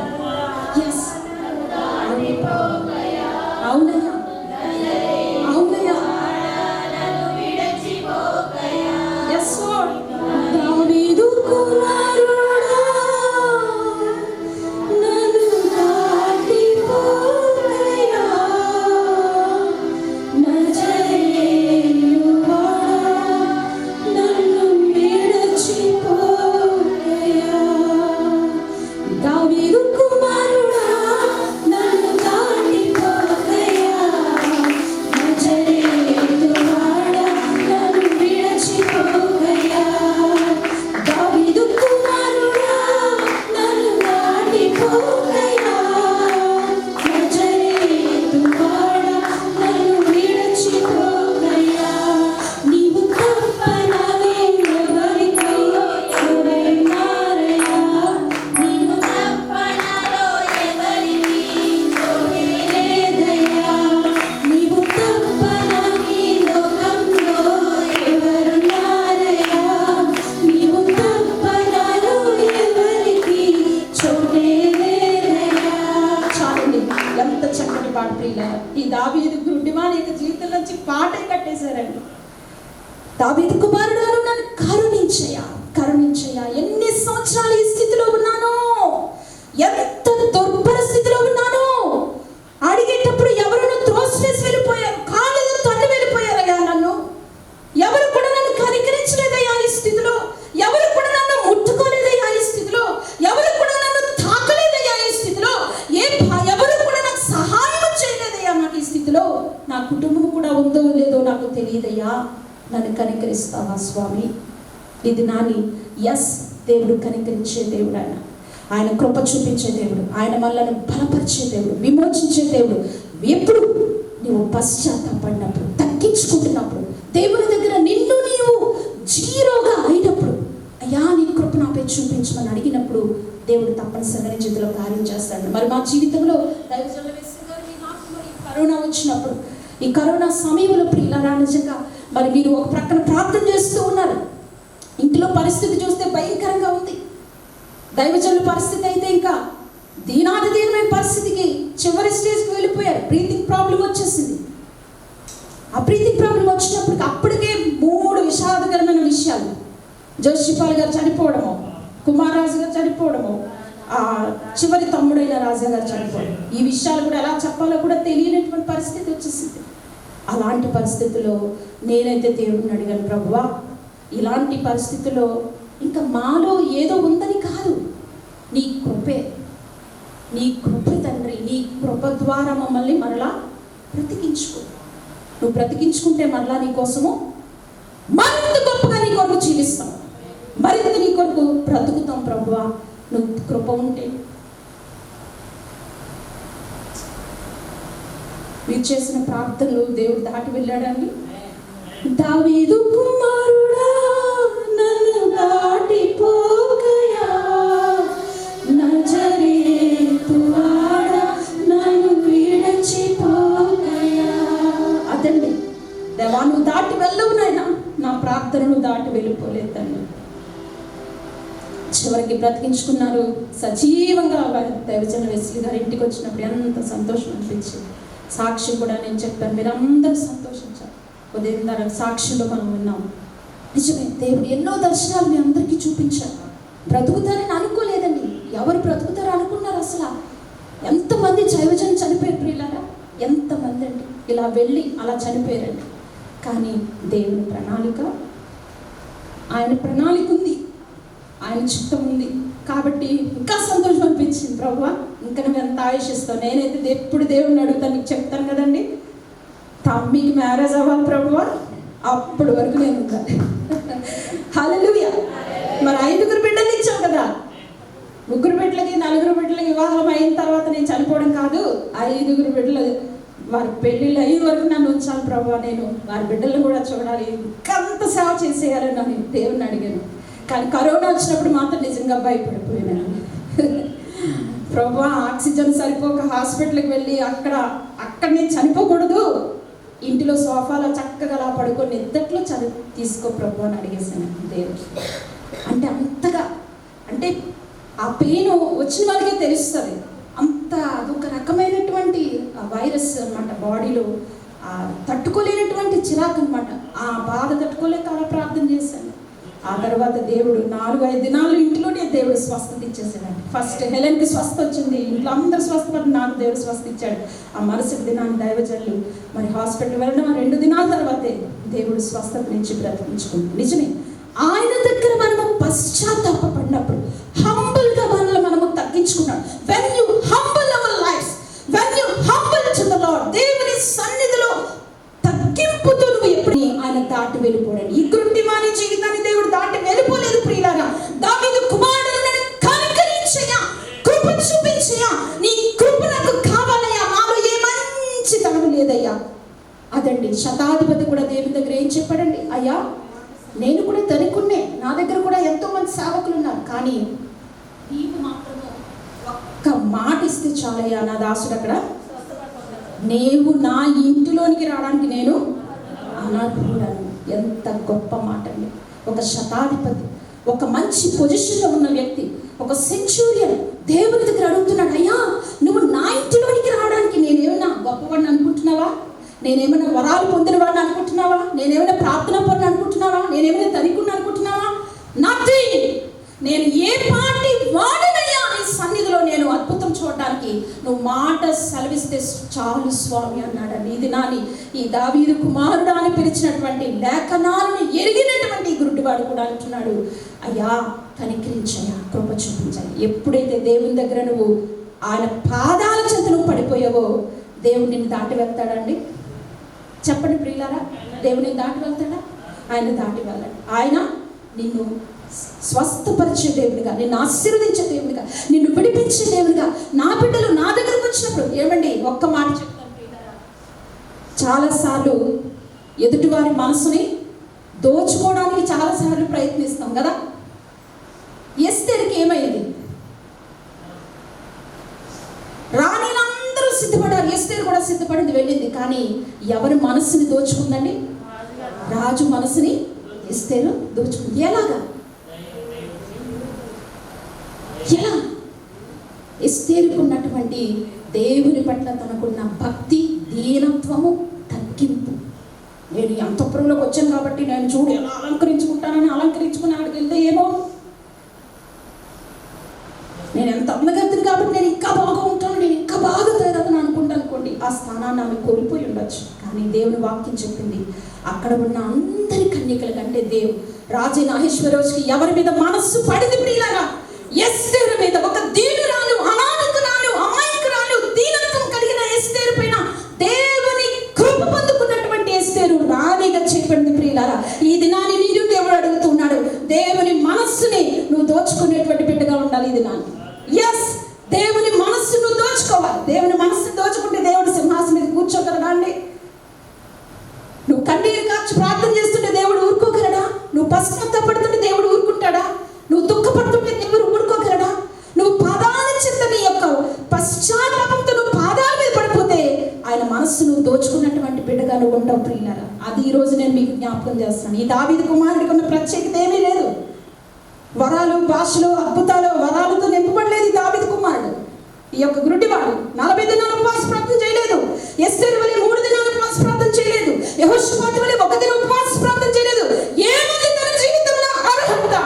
S2: యజమాని యొక్క జీవితం నుంచి పాటే కట్టేశారండి. దావీదు కుమారుడు నన్ను కరుణించయ్యా. ఎన్ని సంవత్సరాలు ఈ స్థితిలో ఉన్నాను, ఎంత దుర్భర స్థితిలో ఉన్నాను. అడిగేటప్పుడు ఎవరు త్రోసివేసి వెళ్ళిపోయారు, కాళ్ళతో తన్ని వెళ్ళిపోయారయ్యా. నన్ను ఎవరు కూడా నన్ను కనికరించలేదయ్యా ఈ స్థితిలో, ఎవరు కూడా నన్ను ముట్టుకోలేదయ్యా ఈ స్థితిలో, ఎవరు కూడా నన్ను తాకలేదయ్యా ఈ స్థితిలో, ఎవరు కూడా నాకు సహాయం చేయలేదయ్యా. నాకు ఈ స్థితిలో నా కుటుంబం కూడా ఉందో లేదో నాకు తెలియదయ్యా. నన్ను కనికరిస్తావా స్వామి? ఇది నాని దేవుడు కనికరించే దేవుడు, ఆయన కృప చూపించే దేవుడు, ఆయన మనల్ని బలపరిచే దేవుడు, విమోచించే దేవుడు. ఎప్పుడు నువ్వు పశ్చాత్తాపడినప్పుడు, తగ్గించుకుంటున్నప్పుడు, దేవుని దగ్గర నిన్ను నీవు జీరోగా అయినప్పుడు, అయ్యా నీ కృప నాపై చూపించమని అడిగినప్పుడు దేవుడు తప్పనిసరిగా చేతిలో కార్యం చేస్తాడు. మరి మా జీవితంలో కరోనా వచ్చినప్పుడు, ఈ కరోనా సమయంలో ప్రియులారా, నిజంగా మరి మీరు ఒక ప్రక్కన ప్రార్థన చేస్తూ ఉన్నారు. ఇంట్లో పరిస్థితి చూస్తే భయంకరంగా ఉంది. దైవజనుల పరిస్థితి అయితే ఇంకా దీనమైన పరిస్థితికి చివరి స్టేజ్కి వెళ్ళిపోయారు. బ్రీతింగ్ ప్రాబ్లం వచ్చేసింది. ఆ బ్రీతింగ్ ప్రాబ్లం వచ్చినప్పటికి అప్పటికే 3 విషాదకరమైన విషయాలు. జోషిపాల్ గారు చనిపోవడము, కుమారరాజు గారు చనిపోవడము, చివరి తమ్ముడైన రాజా గారు చనిపోవడం. ఈ విషయాలు కూడా ఎలా చెప్పాలో కూడా తెలియనటువంటి పరిస్థితి వచ్చేసింది. అలాంటి పరిస్థితుల్లో నేనైతే దేవుడిని అడిగాను, ప్రభువా ఇలాంటి పరిస్థితుల్లో ఇంకా మాలో ఏదో ఉందని కాదు, నీ కృపే తండ్రి, నీ కృప ద్వారా మమ్మల్ని మరలా బ్రతికించుకో. నువ్వు బ్రతికించుకుంటే మరలా నీ కోసము మరింత గొప్పగా నీ కొరకు జీవిస్తాం, మరింత నీ కొరకు బ్రతుకుతాం. ప్రభువా నువ్వు కృప ఉంటే. మీరు చేసిన ప్రార్థనలు దేవుడు దాటి వెళ్ళాడండి. దావీదు కుమారుడా నన్ను దాటిపోకయా, నజరేతువాడా నన్ను విడిచిపోకయా. అదండి, దేవా నువ్వు దాటి వెళ్ళవు నాయనా, నా ప్రార్థనను దాటి వెళ్ళిపోలేదు తండ్రి. చివరికి బ్రతికించుకున్నారు. సజీవంగా దైవజన వెస్లీ గారు ఇంటికి వచ్చినప్పుడు ఎంత సంతోషం అనిపించింది. సాక్షి కూడా నేను చెప్పాను, మీరందరూ సంతోషించారు. ఉదయం ధర సాక్షిలో మనం విన్నాం. నిజమే, దేవుడు ఎన్నో దర్శనాలు మీ అందరికీ చూపించారు. బ్రతుకుతారని అనుకోలేదండి. ఎవరు బ్రతుకుతారో అనుకున్నారు? అసలు ఎంతమంది దైవజనం చనిపోయారు ప్రియులారా, ఎంతమంది అండి ఇలా వెళ్ళి అలా చనిపోయారండి. కానీ దేవుని ప్రణాళిక, ఆయన ప్రణాళిక ఉంది, ఆయన చిత్తం ఉంది. కాబట్టి ఇంకా సంతోషం అనిపించింది. ప్రభువా ఇంకా నువ్వు ఎంత ఆయుషిస్తావు. నేనైతే ఎప్పుడు దేవుడిని అడుగుతాను, నీకు చెప్తాను కదండి, తమ్మికి మ్యారేజ్ అవ్వాలి ప్రభువా, అప్పటి వరకు నేను ఉండాలి. హల్లెలూయా. మరి 5 బిడ్డలు ఇచ్చావు కదా, 3 బిడ్డలకి 4 బిడ్డలకి వివాహం అయిన తర్వాత నేను చనిపోవడం కాదు, 5 బిడ్డలు వారి పెళ్ళిళ్ళు అయిన వరకు నన్ను ఉంచాలి ప్రభువా, నేను వారి బిడ్డలను కూడా చూడాలి, ఇంకంత సేవ చేసేయాలని నేను దేవుడిని అడిగాను. కానీ కరోనా వచ్చినప్పుడు మాత్రం నిజంగా భయపడిపోయినాను. ప్రభువా ఆక్సిజన్ సరిపోక హాస్పిటల్కి వెళ్ళి అక్కడ నేను చనిపోకూడదు, ఇంటిలో సోఫాలో చక్కగా అలా పడుకొని నిద్దట్లో తీసుకో ప్రభు అని అడిగేసాను దేవుడు. అంటే అంతగా, అంటే ఆ పెయిన్ వచ్చిన వాళ్ళకే తెలుస్తుంది. అంత అదొక రకమైనటువంటి వైరస్ అన్నమాట, బాడీలో తట్టుకోలేనటువంటి చిరాకు అనమాట. ఆ బాధ తట్టుకోలేక అలా ప్రార్థన చేశాను. ఆ తర్వాత దేవుడు 4-5 దినాలు ఇంట్లోనే దేవుడు స్వస్థత ఇచ్చేసాడు. ఫస్ట్ హెలెన్కి స్వస్థ వచ్చింది, ఇంట్లో అందరూ స్వస్థపడి నాకు దేవుడు స్వస్థ ఇచ్చాడు. ఆ మరుసటి దినాన్ని దైవజనులు మరి హాస్పిటల్ వెళ్ళడం, 2 దినాల తర్వాతే దేవుడు స్వస్థత నుంచి బ్రతికించుకుంది. నిజమే, ఆయన దగ్గర మనము పశ్చాత్తాపడినప్పుడు, హంబుల్గా మనము తగ్గించుకున్నాడు. when you humble our lives, when you humble to the Lord, దేవుని సన్నిధిలో తగ్గింపుతో నువ్వు ఎప్పుడు ఆయన దాటి వెళ్ళిపోయాడు. ఈ కృత్రిమాని జీవితాన్ని దేవుడు దాటి వెళ్ళిపోలేదు ప్రియులారా. దావీదు కుమారుడు నన్ను కనికరించయ్యా, కృప చూపించయ్యా, నీ కృప నాకు కావాలయ్యా, నాలో ఏ మంచితనం లేదయ్యా. అదండి శతాధిపతి కూడా దేవుని దగ్గర ఏం చెప్పాడండి, అయ్యా నేను కూడా ధనికున్నే, నా దగ్గర కూడా ఎంతో మంది సేవకులు ఉన్నారు, కానీ నీవు మాత్రము ఒక్క మాట ఇస్తే చాలయ్యా నా దాసుడు అక్కడ, నీవు నా ఇంటిలోనికి రావడానికి నేను అనర్హుడను. ఎంత గొప్ప మాట అండి. ఒక శతాధిపతి, ఒక మంచి పొజిషన్లో ఉన్న వ్యక్తి, ఒక సెంచూరియన్ దేవుని దగ్గర అడుగుతున్నాడు, అయ్యా నువ్వు నా ఇంటిలోనికి రావడానికి నేనేమన్నా గొప్పవాడిని అనుకుంటున్నావా? నేనేమైనా వరాలు పొందిన వాడిని అనుకుంటున్నావా? నేనేమైనా ప్రార్థన పరుని అనుకుంటున్నావా? నేనేమైనా తనికుని అనుకుంటున్నావా? నథింగ్. నేను ఏ పార్టీ వాడినయ్యా నీ సన్నిధిలో నేను అద్భుతం చూడడానికి నువ్వు మాట సెలవిస్తే చాలు స్వామి అన్నాడండి. ఇది నాని ఈ దావీదు కుమారుడు అని పిలిచినటువంటి లేఖనాలను ఎరిగినటువంటి గురుడివాడు కూడా అంటున్నాడు, అయ్యా కనికరించయ్యా, కృప చూపించాయి. ఎప్పుడైతే దేవుని దగ్గర నువ్వు ఆయన పాదాల చెంత నువ్వు పడిపోయావో దేవుడు నిన్ను దాటి వెళ్తాడండి. చెప్పండి ప్రియులారా, దేవుని దాటి వెళ్తాడా? ఆయన దాటి వెళ్ళాడు. ఆయన నిన్ను స్వస్థపరిచే దేవునిగా, నిన్ను ఆశీర్వదించే దేవునిగా, నిన్ను విడిపించే దేవునిగా. నా బిడ్డలు నా దగ్గరకు వచ్చినప్పుడు ఏమండి ఒక్క మాట చెప్తాను ప్రియులారా, చాలాసార్లు ఎదుటివారి మనసుని దోచుకోవడానికి చాలాసార్లు ప్రయత్నిస్తాం కదా. ఎస్తేరుకి ఏమైంది? రాణిలందరూ సిద్ధపడారు, ఎస్తేరు కూడా సిద్ధపడింది, వెళ్ళింది. కానీ ఎవరి మనసుని దోచుకుందండి? రాజు మనసుని ఎస్తేరు దోచుకుంది. ఎలాగా? ఎలా? ఎస్తేరుకున్నటువంటి దేవుని పట్ల తనకున్న భక్తి, దీనత్వము, తగ్గింపు. నేను ఈ అంతఃపురంలోకి వచ్చాను కాబట్టి నేను చూడు ఎలా అలంకరించుకుంటానని అలంకరించుకుని అక్కడికి వెళ్తే ఏమో, నేను ఎంత అందగత్తిని కాబట్టి నేను ఇంకా బాగా ఉంటాను, నేను ఇంకా బాగా తయారవుతాను అనుకుంటా అనుకోండి, ఆ స్థానాన్ని ఆమె కోల్పోయి ఉండొచ్చు. కానీ దేవుని వాక్యం చెప్పింది, అక్కడ ఉన్న అందరి కన్యకల కంటే రాజైన అహష్వేరోషుకి ఎవరి మీద మనస్సు పడింది ప్రియులారా? ఎస్తేరు మీద. ఒక దీనురాలు, అనాథకురాలు, అమాయకురాలు, దీనత్వం కలిగిన ఎస్తేరు పైన దేవుని కృప పొందుకున్నటువంటి ఎస్తేరు రాణిగా చెప్పండి ప్రియులారా. ఈ దినాన్ని నీరు దేవుడు అడుగుతున్నాడు, దేవుని మనస్సుని నువ్వు దోచుకునేటువంటి బిడ్డగా ఉండాలి ఈ దినాన్ని. ఎస్, దేవుని మనస్సు నువ్వు దోచుకోవాలి. దేవుని మనస్సు దోచుకుంటే దేవుడు సింహాసనం మీద కూర్చోగలడా అండి? నువ్వు కన్నీరు కాచి ప్రార్థన చేస్తుంటే దేవుడు ఊరుకోగలడా? నువ్వు పశ్చాత్తాపడుతుంటే దేవుడు ఊరుకుంటాడా? నువ్వు దుఃఖపడుతుంటే దేవుడు ఊరుకోగలడా? నువ్వు పాదాల చెంత నీ యొక్క పశ్చాత్తాపంతో నువ్వు పాదాల మీద పడిపోతే ఆయన మనస్సు నువ్వు దోచుకున్నటువంటి బిడ్డగా నువ్వు ఉంటావు ప్రియులారా. అది ఈ రోజు నేను మీకు జ్ఞాపకం చేస్తున్నాను. ఈ దావీదు కుమారుడికి ఉన్న ప్రత్యేకత ఏమీ లేదు. వరాలు, భాషలు, అద్భుతాలు, వరాలతో నింపబడలేదు ఈ దావీదు కుమారుడు. ఈ యొక్క గురుడివాడు 40 దినాలు ఉపవాస ప్రార్థన చేయలేదు. ఎస్తేరు వలె 3 దినాలు ఉపవాస ప్రార్థన చేయలేదు. యెహోషాపాతు వలె 1 దినం ఉపవాస ప్రార్థన చేయలేదు. ఏముంది తన జీవితంలో అర్హత?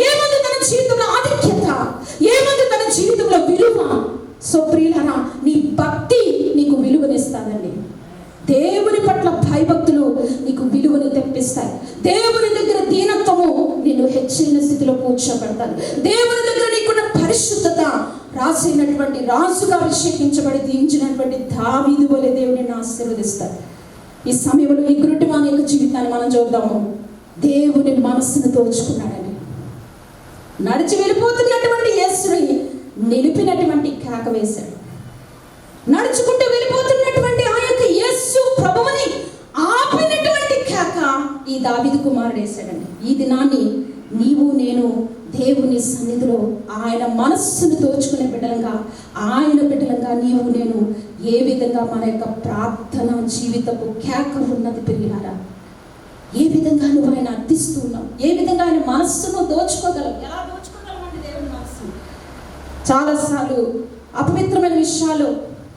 S2: ఏముంది తన జీవితంలో ఆధిక్యత? ఏముంది తన జీవితంలో విలువ? సో ప్రియులారా, నీ భక్తి నీకు విలువనిస్తాదండి. దేవుని పట్ల భయభక్తులు నీకు విలువను తెప్పిస్తాయి. దేవుని దగ్గర దీనత్వము నిన్ను హెచ్చైన స్థితిలో కూర్చోబెడతాను. దేవుని దగ్గర నీకున్న పరిశుద్ధత రాసైనటువంటి రాజుగా అభిషేకించబడి దీంచినటువంటి దావీదు వలె దేవుని ఆశీర్వదిస్తాడు. ఈ సమయంలో ఈ గురుడివాని యొక్క జీవితాన్ని మనం చూద్దాము. దేవుని మనస్సును దోచుకున్నాడని నడిచి వెళ్ళిపోతున్నటువంటి యేసుని నిలిపినటువంటి కేక వేశాడు. నడుచుకుంటూ వెళ్ళిపోతున్నటువంటి ఆ యొక్క యేసు ప్రభువుని ఆపినటువంటి కేక ఈ దావీదు కుమారుడు వేశాడండి. ఈ దినాన్ని నీవు నేను దేవుని సన్నిధిలో ఆయన మనస్సును దోచుకునే బిడ్డలంగా, ఆయన బిడ్డలంగా నీవు నేను ఏ విధంగా మన యొక్క ప్రార్థన జీవితపు కేక ఉన్నది ప్రియులారా? ఏ విధంగా నువ్వు ఆయన అర్థిస్తూ ఉన్నావు? ఏ విధంగా ఆయన మనస్సును దోచుకోగలవు? ఎలా దోచుకోగలమండి దేవుని మనస్సు? చాలాసార్లు అపవిత్రమైన విషయాలు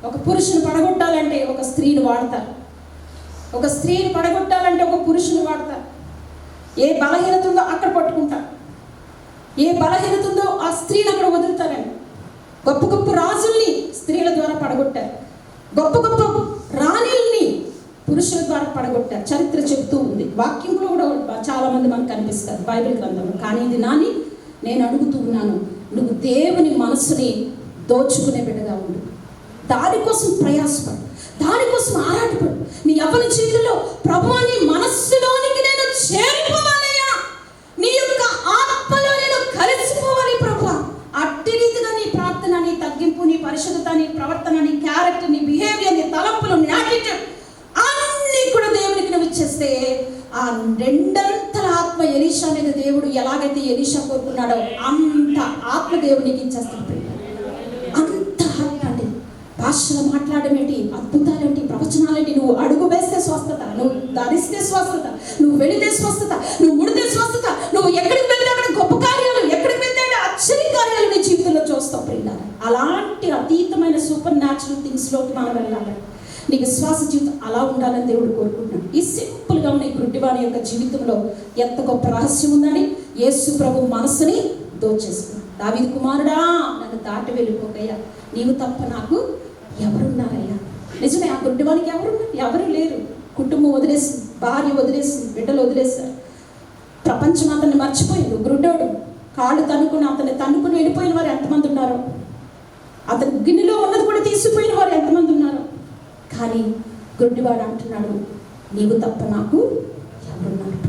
S2: ఒక పురుషుని పడగొట్టాలంటే ఒక స్త్రీని వాడతారు. ఒక స్త్రీని పడగొట్టాలంటే ఒక పురుషుని వాడతారు. ఏ బలహీనత ఉందో అక్కడ పట్టుకుంటారు. ఏ బలహీనత ఉందో ఆ స్త్రీని అక్కడ వదులుతారండి. గొప్ప గొప్ప రాజుల్ని స్త్రీల ద్వారా పడగొట్టారు. గొప్ప గొప్ప రాణిల్ని పురుషుల ద్వారా పడగొట్టారు. చరిత్ర చెబుతూ ఉంది. వాక్యంలో కూడా చాలా మంది మనకు కనిపిస్తారు బైబిల్ గ్రంథంలో. కానీ ఇది నాని నేను అడుగుతూ ఉన్నాను, నువ్వు దేవుని మనస్సుని దోచుకునే బిడ్డగా ఉండు. దానికోసం ప్రయాసపడు, దానికోసం ఆరాటపడు. నీ యవ్వన జీవితంలో ప్రభువా నీ మనస్సులోనికి నేను చేరిపోవాలయ్యా, నీ యొక్క ఆత్మలో నేను కలిసిపోవాలి ప్రభువా. అట్టి రీతిగా నీ ప్రార్థన, నీ తగ్గింపు, నీ పరిశుద్ధత, నీ ప్రవర్తన, నీ క్యారెక్టర్, నీ బిహేవియర్, నీ తలంపులు, నీ యాటిట్యూడ్ అన్నీ కూడా దేవునికి నువ్వు ఇచ్చేస్తే ఆ రెండంతల ఆత్మ ఎలీషా మీద దేవుడు ఎలాగైతే ఎలీషా కోరుకున్నాడో అంత ఆత్మ దేవునికి ఇచ్చేస్తాడు. అంత ఆత్మ అండి. భాషలో మాట్లాడమేంటి, అద్భుతాలేంటి, ప్రవచనాలేంటి, నువ్వు అడుగు వేస్తే స్వస్థత, నువ్వు ధరిస్తే స్వస్థత, నువ్వు వెళితే స్వస్థత, నువ్వు ముడితే స్వస్థత, నువ్వు ఎక్కడికి వెళ్తే అక్కడ గొప్ప కార్యాలు, ఎక్కడికి వెళ్తే ఆశ్చర్య కార్యాలు నీ జీవితంలో చూస్తావు ప్రియులారా. అలాంటి అతీతమైన సూపర్ న్యాచురల్ థింగ్స్లోకి మనం వెళ్ళాలి. నీ విశ్వాస జీవితం అలా ఉండాలని దేవుడు కోరుకుంటున్నాడు. ఈ సింపుల్గా ఉన్న ఈ గుడ్డివాడి యొక్క జీవితంలో ఎంత గొప్ప రహస్యం ఉందని యేసు ప్రభు మనసుని దోచేసుకున్నాడు. దావీదు కుమారుడా, నన్ను దాటి వెళ్ళిపోకయ్యా, నీవు తప్ప నాకు ఎవరున్నారయ్యా? నిజమే, ఆ గుడ్డివానికి ఎవరు లేరు. కుటుంబం వదిలేసి, భార్య వదిలేసి, బిడ్డలు వదిలేశారు, ప్రపంచం అతన్ని మర్చిపోయింది. గుడ్డోడు కాళ్ళు అతన్ని తన్నుకుని వెళ్ళిపోయిన వారు ఎంతమంది ఉన్నారో, అతని గిన్నెలో ఉన్నది కూడా తీసుకుపోయిన వారు ఎంతమంది ఉన్నారో. కానీ గుడ్డివాడు అంటున్నాడు, నీవు తప్ప నాకు ఎవరున్నారు?